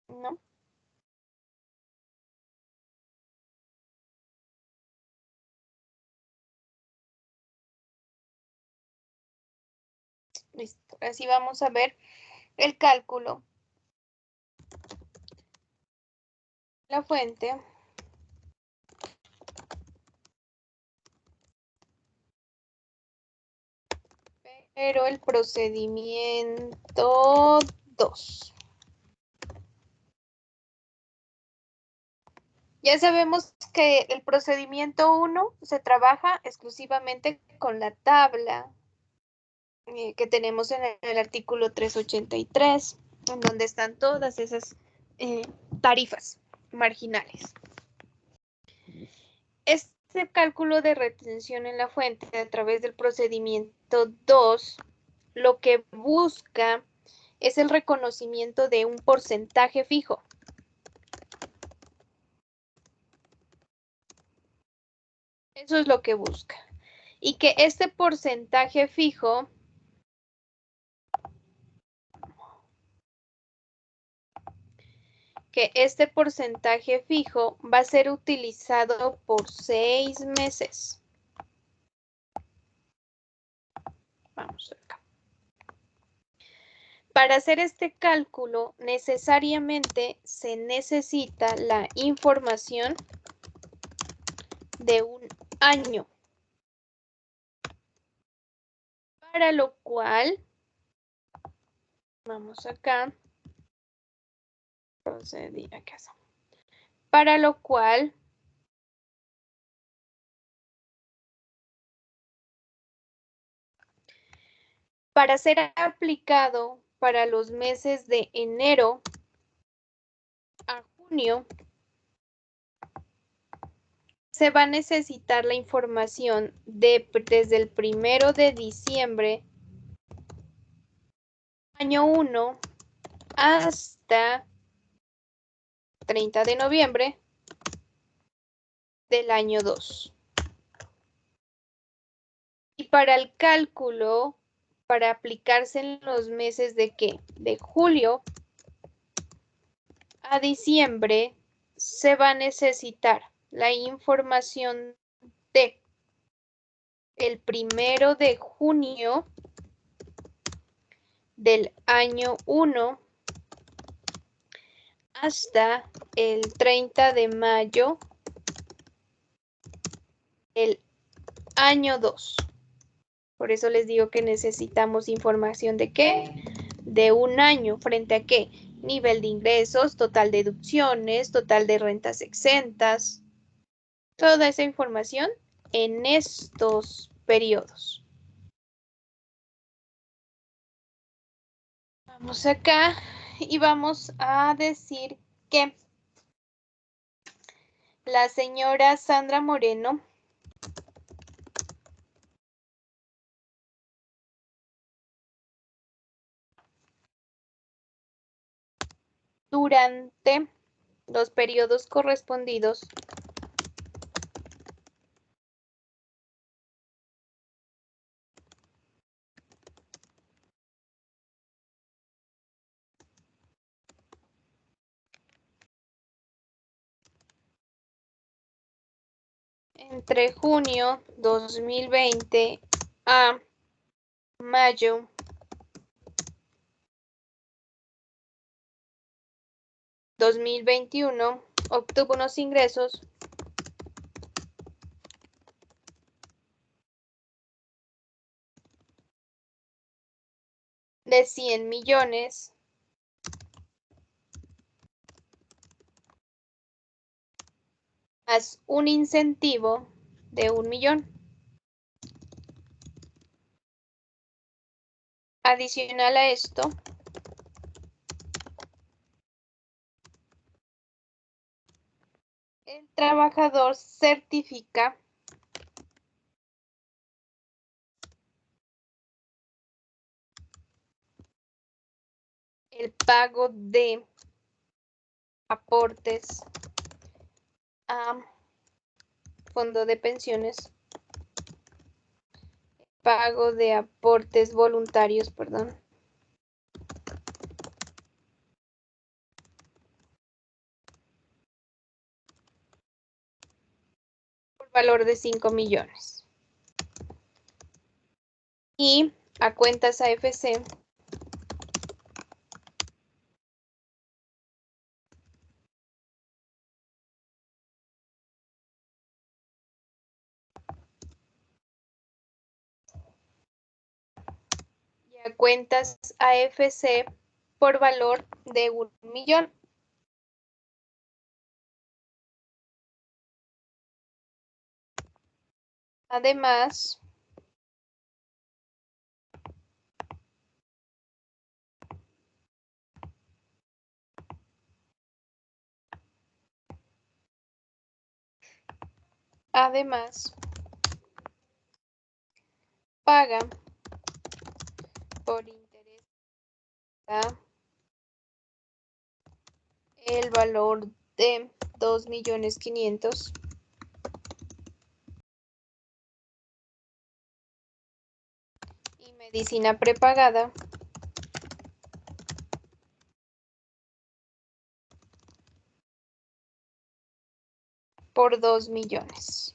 ¿No? Listo. Así vamos a ver el cálculo. La fuente. Pero el procedimiento 2. Ya sabemos que el procedimiento 1 se trabaja exclusivamente con la tabla que tenemos en el artículo 383, en donde están todas esas tarifas marginales. Este cálculo de retención en la fuente a través del procedimiento 2, lo que busca es el reconocimiento de un porcentaje fijo. Eso es lo que busca. Y que este porcentaje fijo va a ser utilizado por 6 meses. Vamos acá. Para hacer este cálculo, necesariamente se necesita la información de un año. Para lo cual, vamos acá, procedí a casa. Para lo cual, para ser aplicado para los meses de enero a junio, se va a necesitar la información desde el 1 de diciembre año 1 hasta 30 de noviembre del año 2. Y para el cálculo, para aplicarse en los meses de ¿qué? De julio a diciembre, se va a necesitar la información de el 1 de junio del año 1 hasta el 30 de mayo del año 2. Por eso les digo que necesitamos información de ¿qué? De un año. ¿Frente a qué? Nivel de ingresos, total de deducciones, total de rentas exentas. Toda esa información en estos periodos. Vamos acá y vamos a decir que la señora Sandra Moreno durante los periodos correspondidos entre junio 2020 a mayo 2021 obtuvo unos ingresos de 100 millones más un incentivo de 1 millón. Adicional a esto, el trabajador certifica el pago de aportes a fondo de pensiones, pago de aportes voluntarios, perdón, por valor de 5 millones. Y a cuentas AFC cuentas AFC por valor de 1 millón. Además, paga por interés el valor de 2.500.000 y medicina prepagada por 2 millones.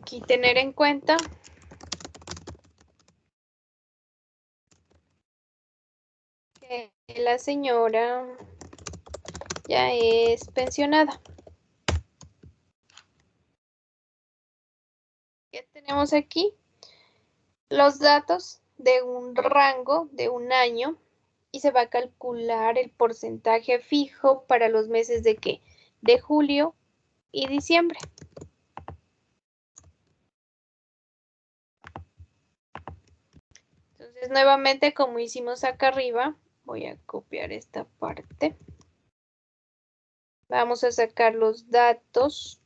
Aquí tener en cuenta que la señora ya es pensionada. ¿Qué tenemos aquí? Los datos de un rango de un año y se va a calcular el porcentaje fijo para los meses de ¿qué? De julio y diciembre. Entonces, nuevamente, como hicimos acá arriba, voy a copiar esta parte. Vamos a sacar los datos.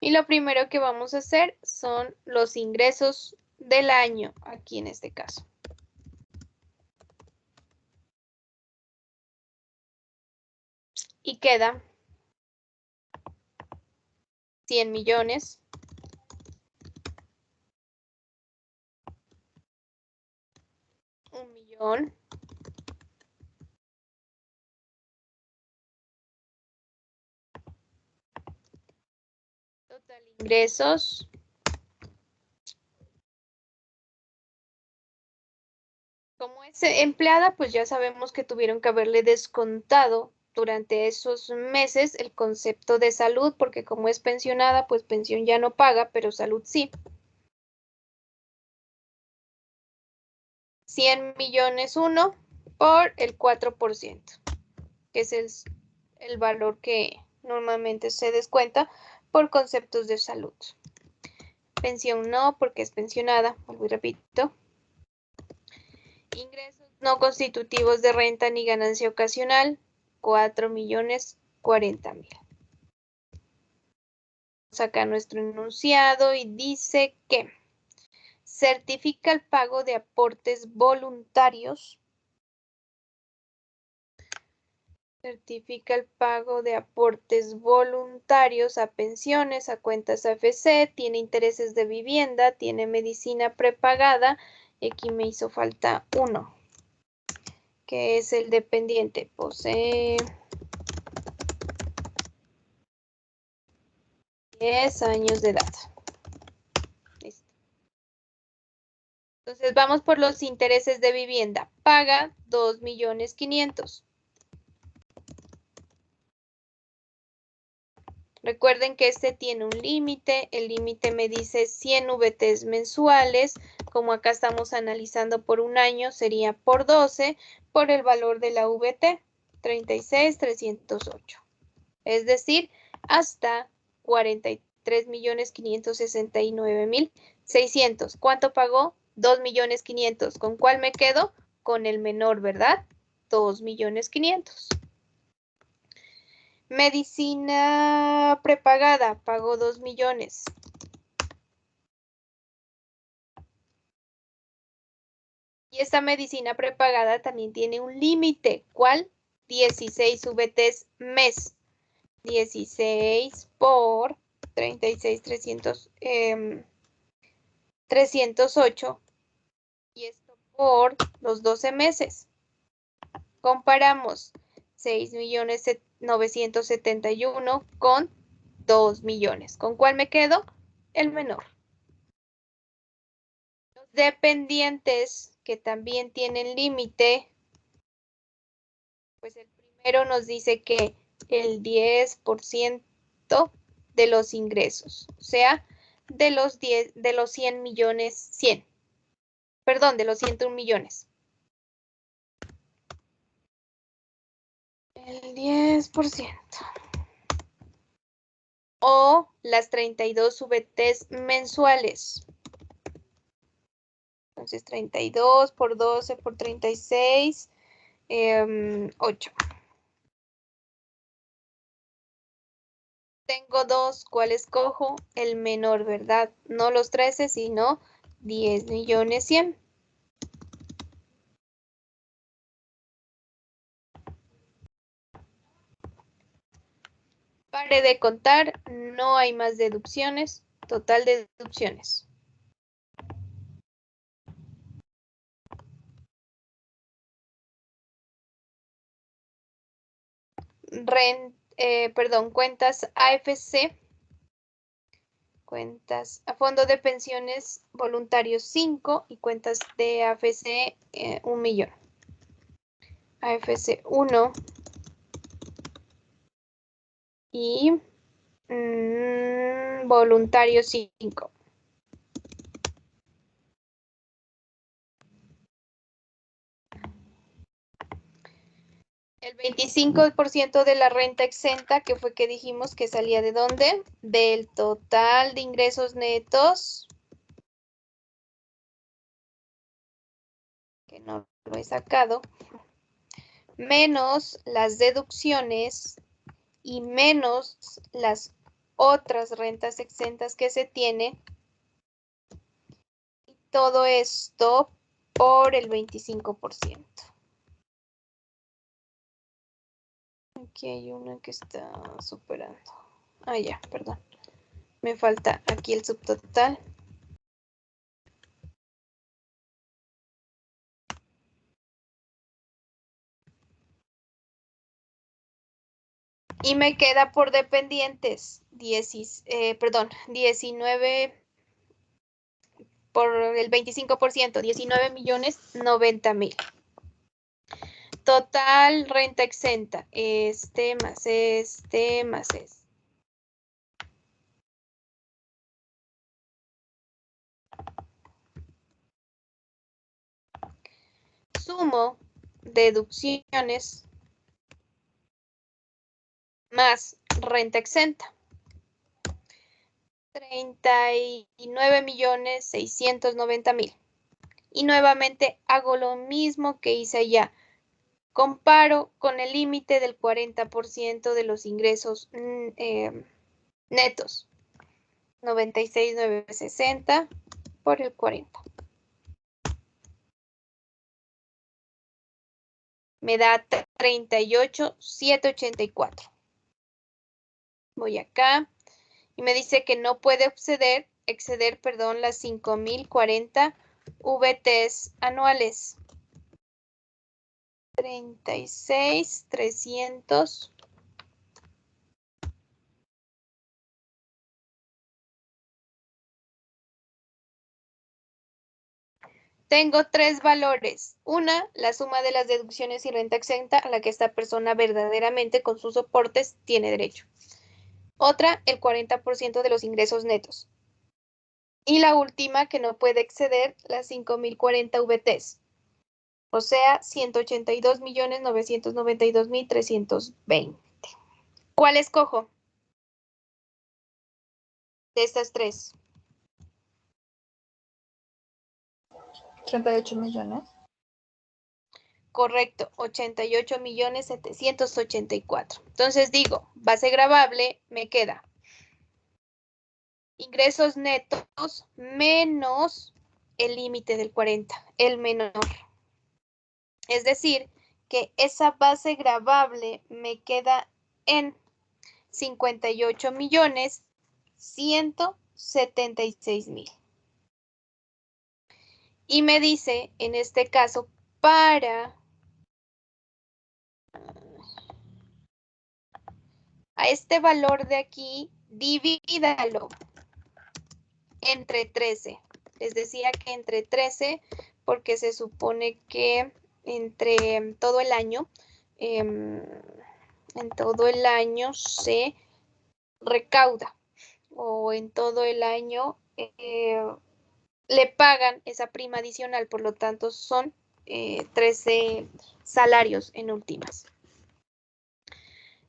Y lo primero que vamos a hacer son los ingresos del año, aquí en este caso. Y queda 100 millones. 1 millón. Total ingresos. Como es empleada, pues ya sabemos que tuvieron que haberle descontado durante esos meses el concepto de salud, porque como es pensionada, pues pensión ya no paga, pero salud sí. 100 millones 1 por el 4%, que es el valor que normalmente se descuenta por conceptos de salud. Pensión no, porque es pensionada, vuelvo y repito. Ingresos no constitutivos de renta ni ganancia ocasional, 4.040.000. Saca nuestro enunciado y dice que certifica el pago de aportes voluntarios. Certifica el pago de aportes voluntarios a pensiones, a cuentas AFC, tiene intereses de vivienda, tiene medicina prepagada. Y aquí me hizo falta uno, que es el dependiente. Posee 10 años de edad. Listo. Entonces vamos por los intereses de vivienda. Paga 2.500.000. Recuerden que este tiene un límite, el límite me dice 100 VTs mensuales, como acá estamos analizando por un año, sería por 12, por el valor de la VT, 36.308. Es decir, hasta 43.569.600. ¿Cuánto pagó? 2.500.000. ¿Con cuál me quedo? Con el menor, ¿verdad? 2.500.000. Medicina prepagada, pagó 2 millones. Y esta medicina prepagada también tiene un límite. ¿Cuál? 16 VTs mes. 16 por 36.308. Y esto por los 12 meses. Comparamos 6.971.000 con 2 millones. ¿Con cuál me quedo? El menor. Los dependientes que también tienen límite, pues el primero nos dice que el 10% de los ingresos, o sea, de los 100 millones, 100. Perdón, de los 101 millones. El 10%. O las 32 VTs mensuales. Entonces, 32 por 12 por 36, 8. Tengo dos, ¿cuál escojo? El menor, ¿verdad? No los 13, sino 10.100.000. Pare de contar, no hay más deducciones. Total de deducciones. Cuentas AFC. Cuentas a fondo de pensiones voluntarios 5 y cuentas de AFC 1 millón. AFC 1 y voluntarios 5. El 25% de la renta exenta, que fue que dijimos que salía ¿de dónde? Del total de ingresos netos, que no lo he sacado, menos las deducciones y menos las otras rentas exentas que se tiene. Y todo esto por el 25%. Aquí hay una que está superando. Ah, ya, perdón. Me falta aquí el subtotal. Y me queda por dependientes 19 por el 25%, 19.090.000. Total renta exenta, este más este más este. Sumo deducciones más renta exenta. 39.690.000. Y nuevamente hago lo mismo que hice allá. Comparo con el límite del 40% de los ingresos netos. 96.960 por el 40. Me da 38.784. Voy acá y me dice que no puede exceder las 5.040 VTs anuales. 36.300. Tengo tres valores. Una, la suma de las deducciones y renta exenta a la que esta persona verdaderamente con sus soportes tiene derecho. Otra, el 40% de los ingresos netos. Y la última, que no puede exceder las 5.040 VTs. O sea, 182.992.320. ¿Cuál escojo? De estas tres. 38 millones. Correcto, 88.784. Entonces digo, base gravable me queda ingresos netos menos el límite del 40, el menor. Es decir, que esa base gravable me queda en 58.176.000. Y me dice, en este caso, para a este valor de aquí, divídalo entre 13. Les decía que entre 13, porque se supone que entre todo el año, en todo el año se recauda, o en todo el año le pagan esa prima adicional, por lo tanto son 13 salarios en últimas.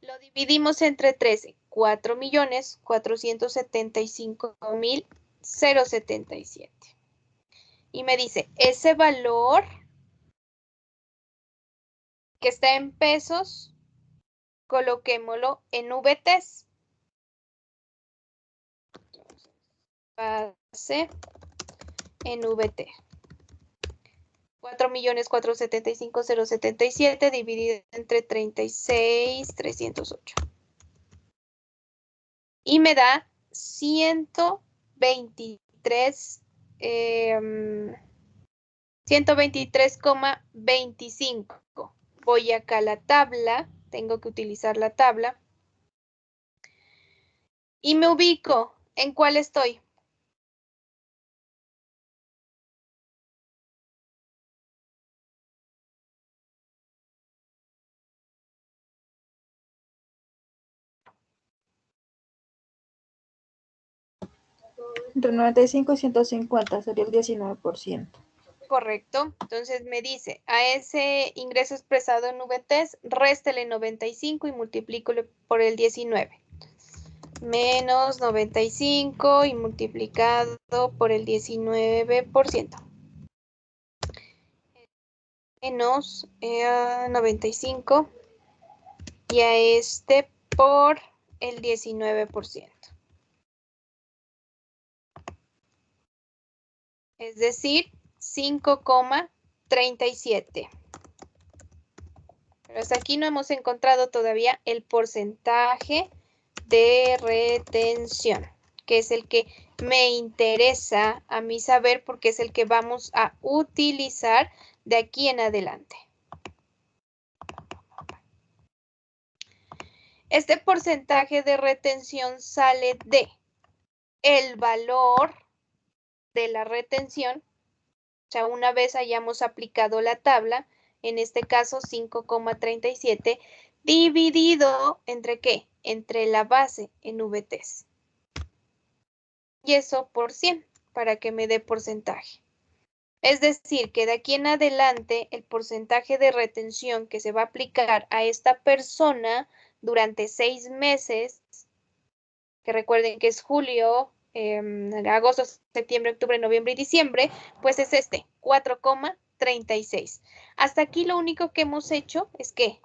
Lo dividimos entre 13, 4.475.077. Y me dice, ese valor que está en pesos, coloquémoslo en VTs. Base en VT. 4.475.077 dividido entre 36.308. Y me da 123, 123,25. Voy acá a la tabla, tengo que utilizar la tabla. Y me ubico. ¿En cuál estoy? Entre 95 y 150 sería el 19%. Correcto. Entonces me dice, a ese ingreso expresado en VTs, réstele 95 y multiplícalo por el 19. Menos 95 y multiplicado por el 19%. Menos 95 y a este por el 19%. Es decir, 5,37. Pero hasta aquí no hemos encontrado todavía el porcentaje de retención, que es el que me interesa a mí saber porque es el que vamos a utilizar de aquí en adelante. Este porcentaje de retención sale de el valor de la retención, o sea, una vez hayamos aplicado la tabla, en este caso 5,37, dividido entre ¿qué? Entre la base en VTs. Y eso por 100, para que me dé porcentaje. Es decir, que de aquí en adelante el porcentaje de retención que se va a aplicar a esta persona durante 6 meses, que recuerden que es julio, agosto, septiembre, octubre, noviembre y diciembre, pues es este, 4,36. Hasta aquí lo único que hemos hecho es que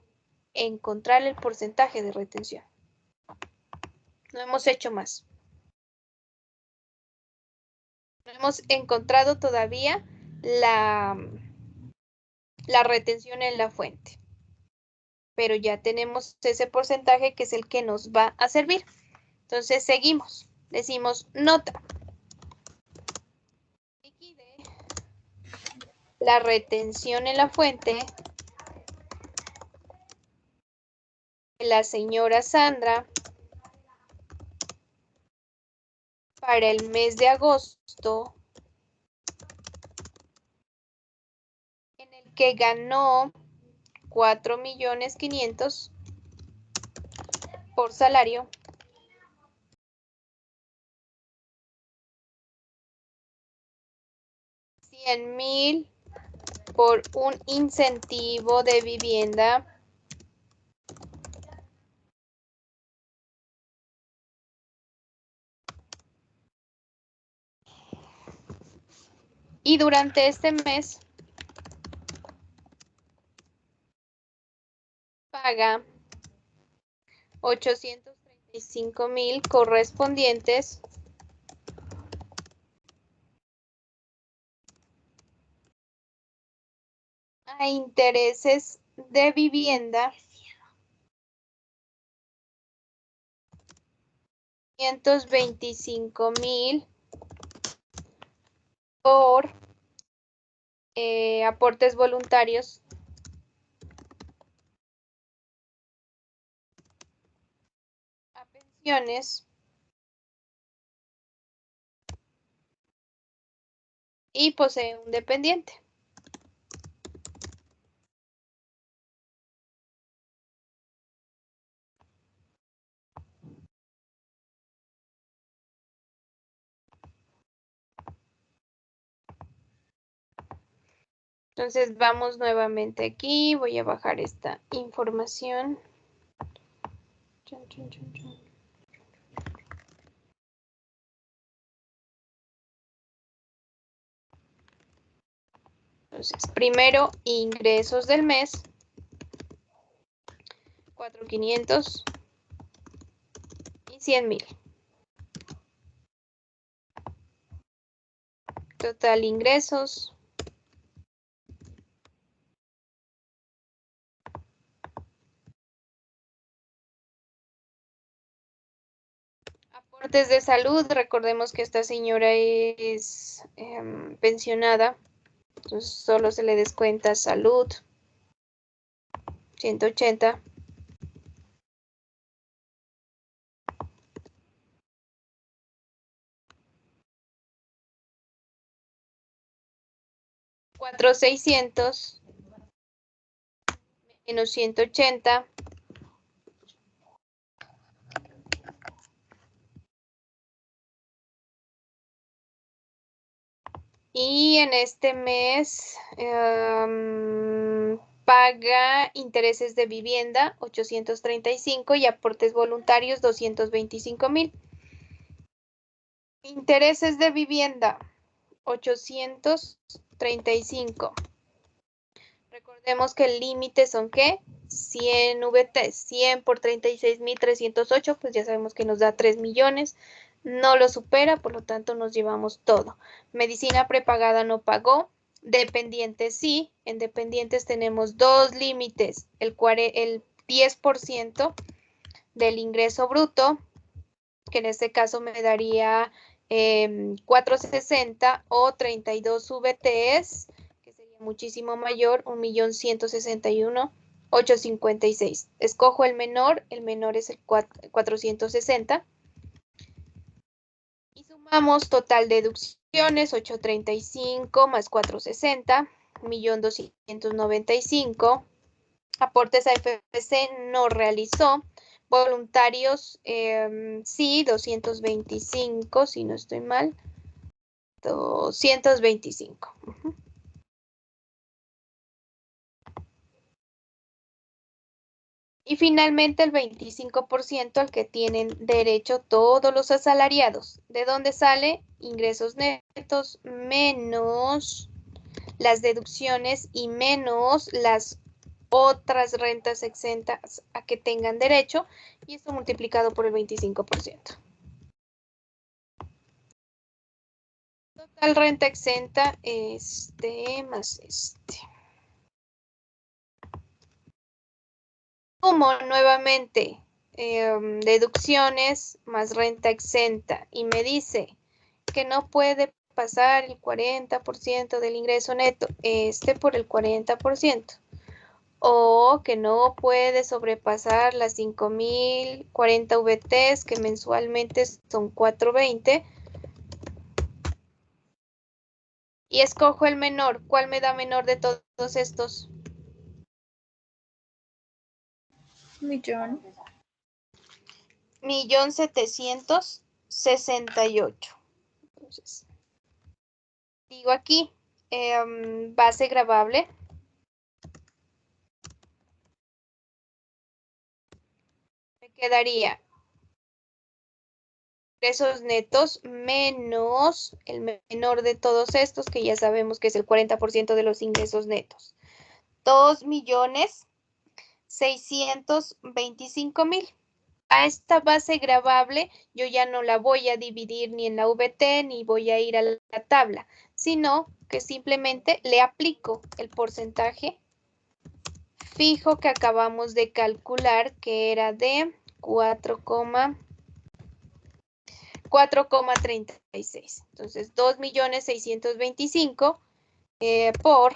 encontrar el porcentaje de retención. No hemos hecho más. No hemos encontrado todavía la retención en la fuente. Pero ya tenemos ese porcentaje que es el que nos va a servir. Entonces seguimos. Decimos nota. Liquide la retención en la fuente de la señora Sandra para el mes de agosto, en el que ganó 4.500.000 por salario. $100,000 por un incentivo de vivienda. Y durante este mes paga 835,000 correspondientes a intereses de vivienda, 525,000 por aportes voluntarios a pensiones y posee un dependiente. Entonces vamos nuevamente aquí, voy a bajar esta información. Chun, chun, chun, chun. Entonces, primero, ingresos del mes, 4.500 y 100,000. Total ingresos, aportes de salud. Recordemos que esta señora es pensionada, entonces solo se le descuenta salud, 180. $4,600 menos 180. Y en este mes paga intereses de vivienda 835 y aportes voluntarios 225,000. Intereses de vivienda 835. Recordemos que el límite son ¿qué? 100 VT, 100 por 36,308, pues ya sabemos que nos da 3 millones. No lo supera, por lo tanto nos llevamos todo. Medicina prepagada no pagó. Dependientes sí. En dependientes tenemos dos límites. El 10% del ingreso bruto, que en este caso me daría 460 o 32 VTs, que sería muchísimo mayor, 1,161,856. Escojo el menor es el 460. Y sumamos total deducciones, 835 más 460, 1,295. Aportes a FPC no realizó. Voluntarios, sí, 225, si no estoy mal. 225. Y finalmente el 25% al que tienen derecho todos los asalariados. ¿De dónde sale? Ingresos netos menos las deducciones y menos las otras rentas exentas a que tengan derecho, y esto multiplicado por el 25%. Total renta exenta, más Sumo nuevamente deducciones más renta exenta y me dice que no puede pasar el 40% del ingreso neto, por el 40%. O que no puede sobrepasar las 5,040 VTs, que mensualmente son 420. Y escojo el menor. ¿Cuál me da menor de todos estos? Millón. 1,768,000. Entonces, digo aquí, base gravable. Me quedaría ingresos netos menos el menor de todos estos, que ya sabemos que es el 40% de los ingresos netos. 2,625,000. A esta base gravable yo ya no la voy a dividir ni en la VT ni voy a ir a la tabla, sino que simplemente le aplico el porcentaje fijo que acabamos de calcular, que era de 4,36. Entonces, 2,625,000 por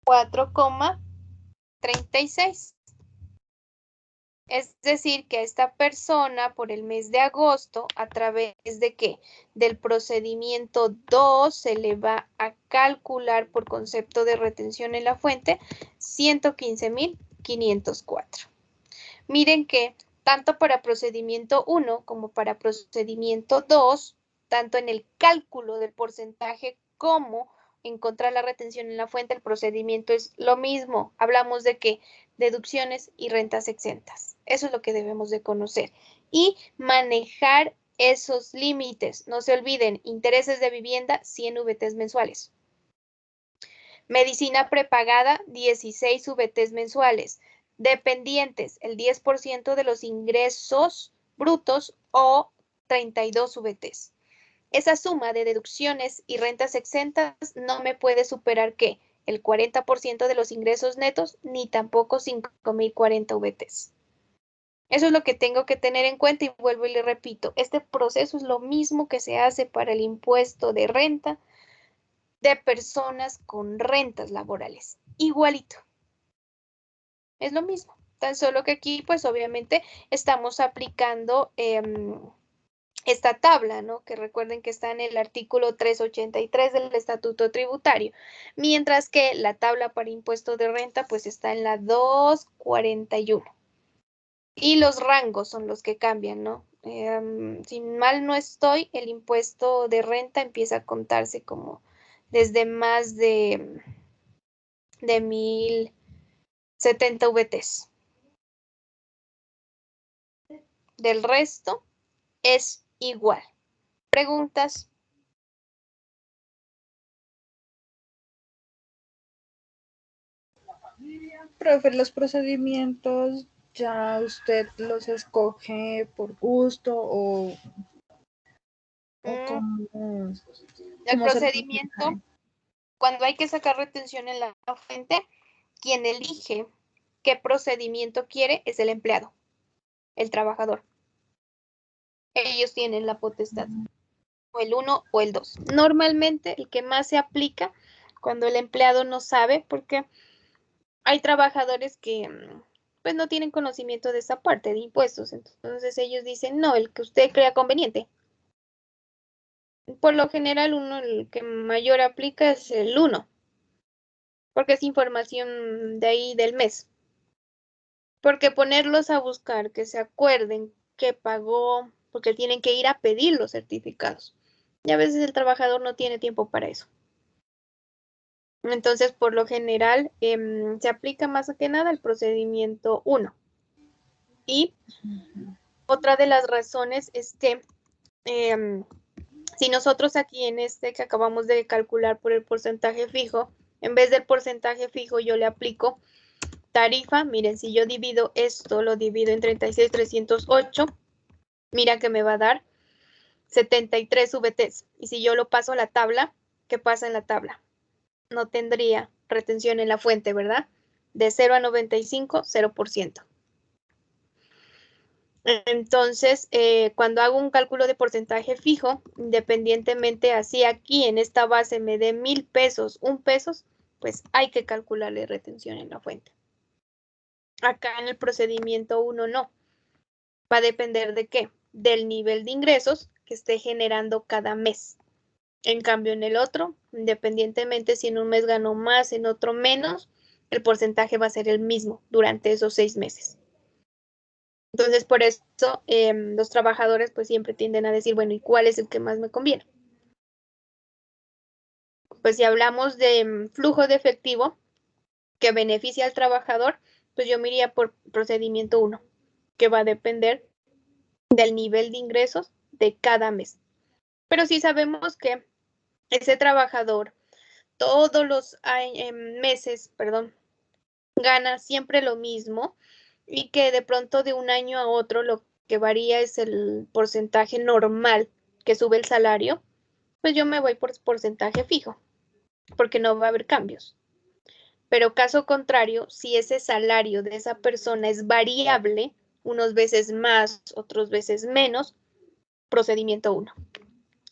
4,36. Es decir, que a esta persona por el mes de agosto, ¿a través de qué? Del procedimiento 2 se le va a calcular por concepto de retención en la fuente 115,504. Miren que tanto para procedimiento 1 como para procedimiento 2, tanto en el cálculo del porcentaje como encontrar la retención en la fuente, el procedimiento es lo mismo. Hablamos de que deducciones y rentas exentas. Eso es lo que debemos de conocer. Y manejar esos límites. No se olviden, intereses de vivienda, 100 VTs mensuales. Medicina prepagada, 16 VTs mensuales. Dependientes, el 10% de los ingresos brutos o 32 VTs. Esa suma de deducciones y rentas exentas no me puede superar ¿qué? El 40% de los ingresos netos, ni tampoco 5,040 VTs. Eso es lo que tengo que tener en cuenta y vuelvo y le repito, este proceso es lo mismo que se hace para el impuesto de renta de personas con rentas laborales. Igualito. Es lo mismo. Tan solo que aquí, pues obviamente, estamos aplicando esta tabla, ¿no? Que recuerden que está en el artículo 383 del Estatuto Tributario, mientras que la tabla para impuesto de renta, pues está en la 241. Y los rangos son los que cambian, ¿no? Si mal no estoy, el impuesto de renta empieza a contarse como desde más de 1070 VTs. Del resto es igual. ¿Preguntas? Profe, los procedimientos ya usted los escoge por gusto o cómo, El cómo se lo procedimiento, maneja. cuando hay que sacar retención en la fuente, quien elige qué procedimiento quiere es el empleado, el trabajador. Ellos tienen la potestad, o el 1 o el 2. Normalmente el que más se aplica cuando el empleado no sabe, porque hay trabajadores que pues no tienen conocimiento de esa parte de impuestos, entonces ellos dicen, no, el que usted crea conveniente. Por lo general, el que mayor aplica es el 1, porque es información de ahí del mes. Porque ponerlos a buscar, que se acuerden que pagó, porque tienen que ir a pedir los certificados. Y a veces el trabajador no tiene tiempo para eso. Entonces, por lo general, se aplica más que nada el procedimiento 1. Y otra de las razones es que si nosotros aquí en este que acabamos de calcular por el porcentaje fijo, en vez del porcentaje fijo yo le aplico tarifa, miren, si yo divido esto, lo divido en 36,308, mira que me va a dar 73 VTs. Y si yo lo paso a la tabla, ¿qué pasa en la tabla? No tendría retención en la fuente, ¿verdad? De 0 a 95, 0%. Entonces, cuando hago un cálculo de porcentaje fijo, independientemente así aquí en esta base me dé 1,000 pesos, 1 pesos, pues hay que calcularle retención en la fuente. Acá en el procedimiento 1 no. Va a depender de qué? Del nivel de ingresos que esté generando cada mes. En cambio, en el otro, independientemente si en un mes ganó más, en otro menos, el porcentaje va a ser el mismo durante esos 6 meses. Entonces, por eso los trabajadores pues siempre tienden a decir, bueno, ¿y cuál es el que más me conviene? Pues si hablamos de flujo de efectivo que beneficia al trabajador, pues yo me iría por procedimiento 1, que va a depender del nivel de ingresos de cada mes. Pero si sabemos que ese trabajador todos los meses, gana siempre lo mismo y que de pronto de un año a otro lo que varía es el porcentaje normal que sube el salario, pues yo me voy por porcentaje fijo, porque no va a haber cambios. Pero caso contrario, si ese salario de esa persona es variable, unos veces más, otros veces menos, procedimiento 1.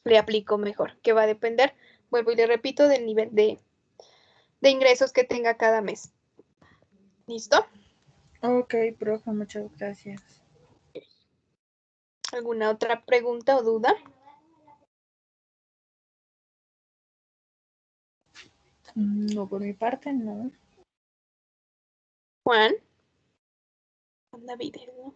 Le aplico mejor, que va a depender, vuelvo y le repito, del nivel de ingresos que tenga cada mes. ¿Listo? Ok, profe, muchas gracias. ¿Alguna otra pregunta o duda? No, por mi parte, no. Juan. David, ¿no?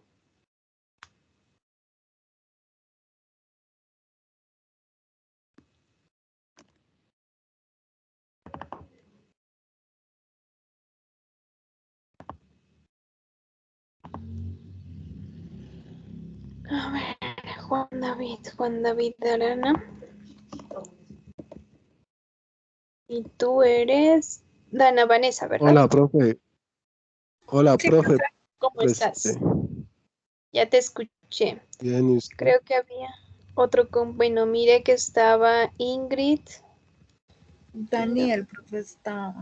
A ver, Juan David de Arana. Y tú eres Dana Vanessa, ¿verdad? Hola, profe. Hola, Sí, profe. ¿Cómo estás? Ya te escuché. Bien, ¿y usted? Creo que había otro bueno, mire que estaba Ingrid Daniel, profe, está.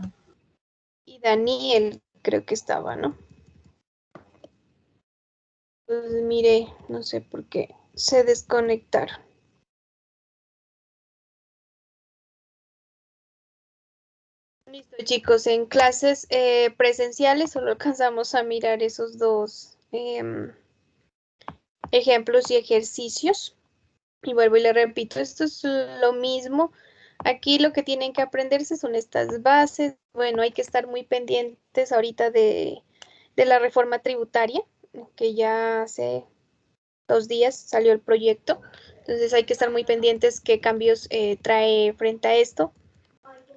y Daniel, creo que estaba, ¿no? Pues mire, no sé por qué se desconectaron. Listo, chicos, en clases presenciales solo alcanzamos a mirar esos dos ejemplos y ejercicios. Y vuelvo y le repito, esto es lo mismo. Aquí lo que tienen que aprenderse son estas bases. Bueno, hay que estar muy pendientes ahorita de la reforma tributaria, que ya hace 2 días salió el proyecto, entonces hay que estar muy pendientes qué cambios trae frente a esto,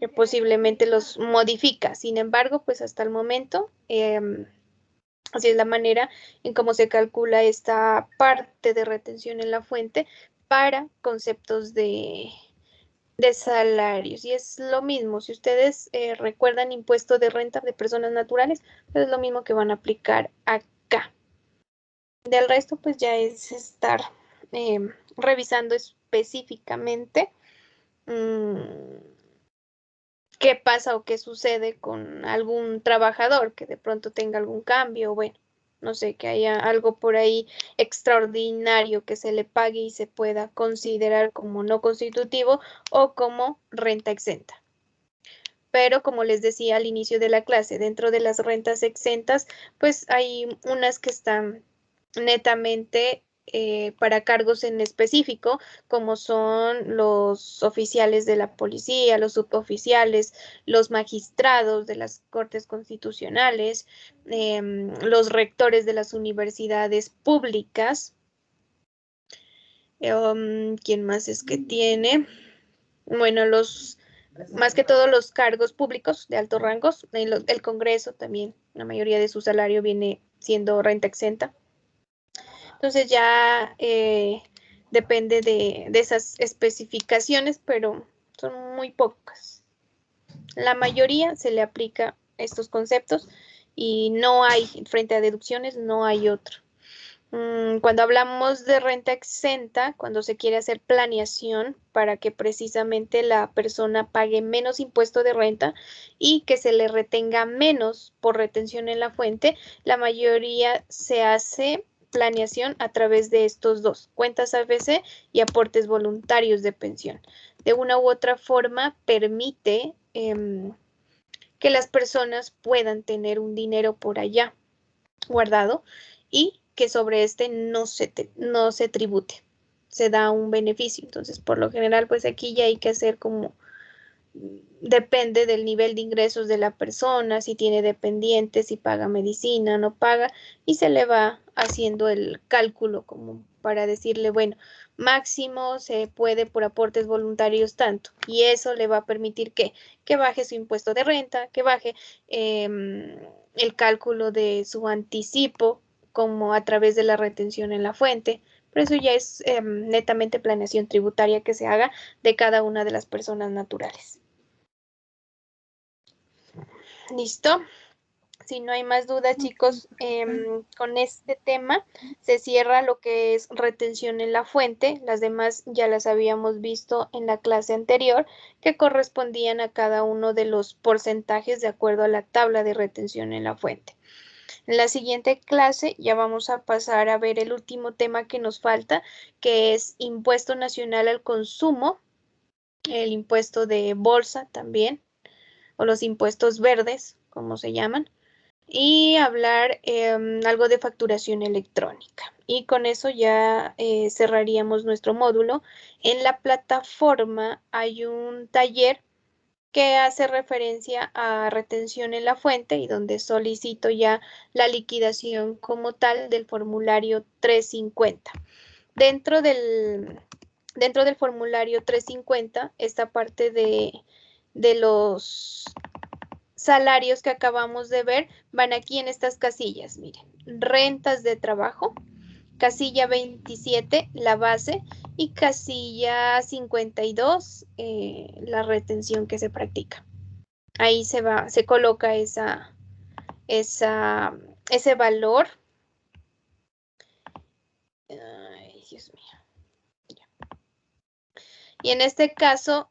que posiblemente los modifica. Sin embargo, pues hasta el momento, así es la manera en cómo se calcula esta parte de retención en la fuente para conceptos de salarios. Y es lo mismo, si ustedes recuerdan impuesto de renta de personas naturales, pues es lo mismo que van a aplicar acá. Del resto, pues ya es estar revisando específicamente qué pasa o qué sucede con algún trabajador que de pronto tenga algún cambio, bueno, no sé, que haya algo por ahí extraordinario que se le pague y se pueda considerar como no constitutivo o como renta exenta. Pero como les decía al inicio de la clase, dentro de las rentas exentas, pues hay unas que están netamente para cargos en específico, como son los oficiales de la policía, los suboficiales, los magistrados de las cortes constitucionales, los rectores de las universidades públicas. ¿Quién más es que tiene? Bueno, más que todos los cargos públicos de altos rangos, el Congreso también, la mayoría de su salario viene siendo renta exenta. Entonces ya depende de esas especificaciones, pero son muy pocas. La mayoría se le aplica estos conceptos y no hay, frente a deducciones, no hay otro. Cuando hablamos de renta exenta, cuando se quiere hacer planeación para que precisamente la persona pague menos impuesto de renta y que se le retenga menos por retención en la fuente, la mayoría se hace planeación a través de estos dos, cuentas AFC y aportes voluntarios de pensión. De una u otra forma permite que las personas puedan tener un dinero por allá guardado y que sobre este no se tribute, se da un beneficio. Entonces, por lo general, pues aquí ya hay que hacer como, depende del nivel de ingresos de la persona, si tiene dependientes, si paga medicina, no paga, y se le va haciendo el cálculo como para decirle, bueno, máximo se puede por aportes voluntarios tanto, y eso le va a permitir que baje su impuesto de renta, que baje el cálculo de su anticipo, como a través de la retención en la fuente, pero eso ya es netamente planeación tributaria que se haga de cada una de las personas naturales. ¿Listo? Si no hay más dudas, chicos, con este tema se cierra lo que es retención en la fuente. Las demás ya las habíamos visto en la clase anterior, que correspondían a cada uno de los porcentajes de acuerdo a la tabla de retención en la fuente. En la siguiente clase ya vamos a pasar a ver el último tema que nos falta, que es impuesto nacional al consumo, el impuesto de bolsa también, o los impuestos verdes, como se llaman, y hablar algo de facturación electrónica. Y con eso ya cerraríamos nuestro módulo. En la plataforma hay un taller que hace referencia a retención en la fuente y donde solicito ya la liquidación como tal del formulario 350. Dentro del formulario 350, esta parte de los salarios que acabamos de ver van aquí en estas casillas. Miren, rentas de trabajo, casilla 27, la base, y casilla 52, la retención que se practica. Ahí se coloca ese valor. Ay, Dios mío. Y en este caso,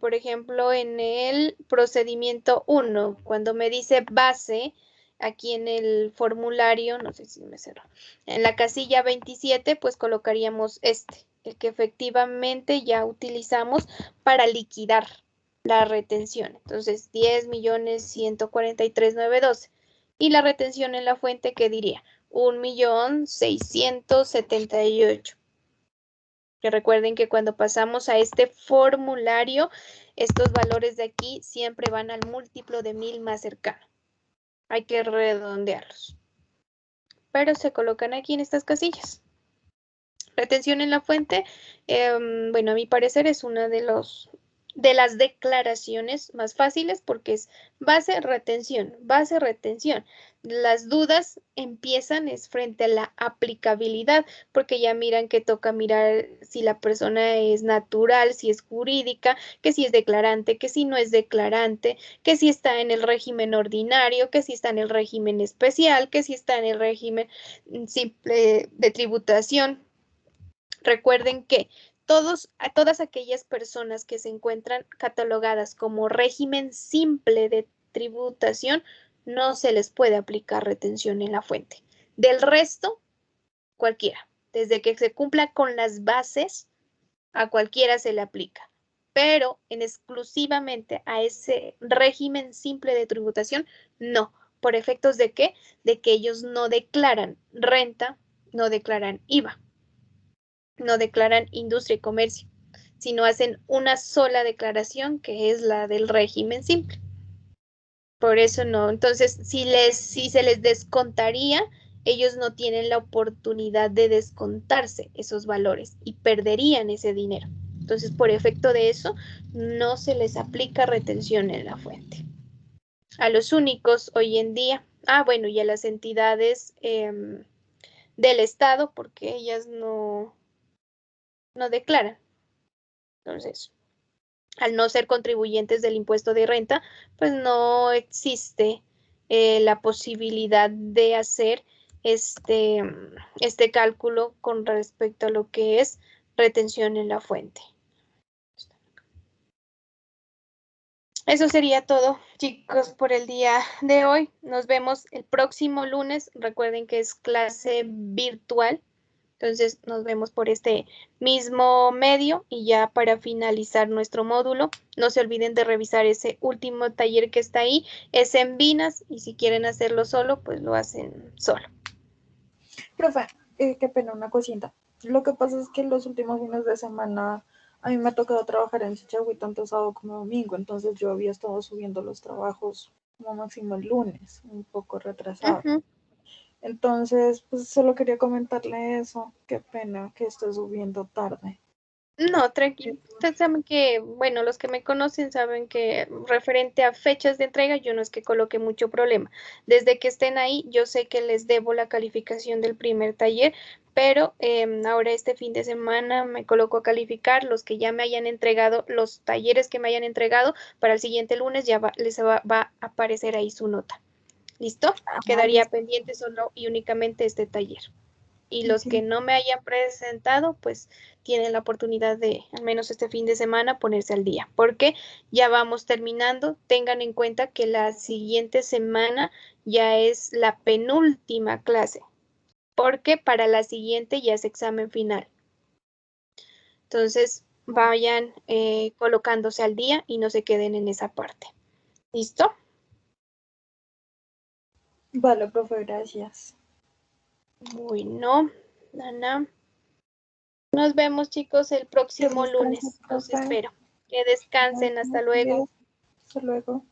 por ejemplo, en el procedimiento 1, cuando me dice base, aquí en el formulario, no sé si me cerró, en la casilla 27, pues colocaríamos el que efectivamente ya utilizamos para liquidar la retención. Entonces, 10.143.912. Y la retención en la fuente, ¿qué diría? 1.678.000. Que recuerden que cuando pasamos a este formulario, estos valores de aquí siempre van al múltiplo de 1000 más cercano. Hay que redondearlos. Pero se colocan aquí en estas casillas. Retención en la fuente, bueno, a mi parecer es una de las declaraciones más fáciles porque es base, retención, base, retención. Las dudas empiezan es frente a la aplicabilidad, porque ya miran que toca mirar si la persona es natural, si es jurídica, que si es declarante, que si no es declarante, que si está en el régimen ordinario, que si está en el régimen especial, que si está en el régimen simple de tributación. Recuerden que a todas aquellas personas que se encuentran catalogadas como régimen simple de tributación, no se les puede aplicar retención en la fuente. Del resto, cualquiera. Desde que se cumpla con las bases, a cualquiera se le aplica. Pero en exclusivamente a ese régimen simple de tributación, no. ¿Por efectos de qué? De que ellos no declaran renta, no declaran IVA, no declaran industria y comercio, sino hacen una sola declaración que es la del régimen simple. Por eso no. Entonces, si se les descontaría, ellos no tienen la oportunidad de descontarse esos valores y perderían ese dinero. Entonces, por efecto de eso, no se les aplica retención en la fuente. A los únicos hoy en día, bueno, y a las entidades del Estado, porque ellas no declaran. Entonces, al no ser contribuyentes del impuesto de renta, pues no existe la posibilidad de hacer este cálculo con respecto a lo que es retención en la fuente. Eso sería todo, chicos, por el día de hoy. Nos vemos el próximo lunes. Recuerden que es clase virtual. Entonces nos vemos por este mismo medio y ya para finalizar nuestro módulo, no se olviden de revisar ese último taller que está ahí, es en Vinas y si quieren hacerlo solo, pues lo hacen solo. Profe, qué pena, una cosita. Lo que pasa es que los últimos fines de semana a mí me ha tocado trabajar en Sichagüí tanto sábado como domingo, entonces yo había estado subiendo los trabajos como máximo el lunes, un poco retrasado. Entonces, pues solo quería comentarle eso. Qué pena que esté subiendo tarde. No, tranquilo. Ustedes saben que, bueno, los que me conocen saben que referente a fechas de entrega, yo no es que coloque mucho problema. Desde que estén ahí, yo sé que les debo la calificación del primer taller, pero ahora este fin de semana me coloco a calificar los que ya me hayan entregado, los talleres que me hayan entregado, para el siguiente lunes ya les va a aparecer ahí su nota. ¿Listo? Quedaría listo. pendiente solo y únicamente este taller. Y los Sí. que no me hayan presentado, pues tienen la oportunidad de, al menos este fin de semana, ponerse al día, porque ya vamos terminando. Tengan en cuenta que la siguiente semana ya es la penúltima clase, porque para la siguiente ya es examen final. Entonces, vayan colocándose al día y no se queden en esa parte. ¿Listo? Vale, profe, gracias. Bueno, Ana. Nos vemos, chicos, el próximo lunes. Los espero. Que descansen. Hasta luego. Hasta luego.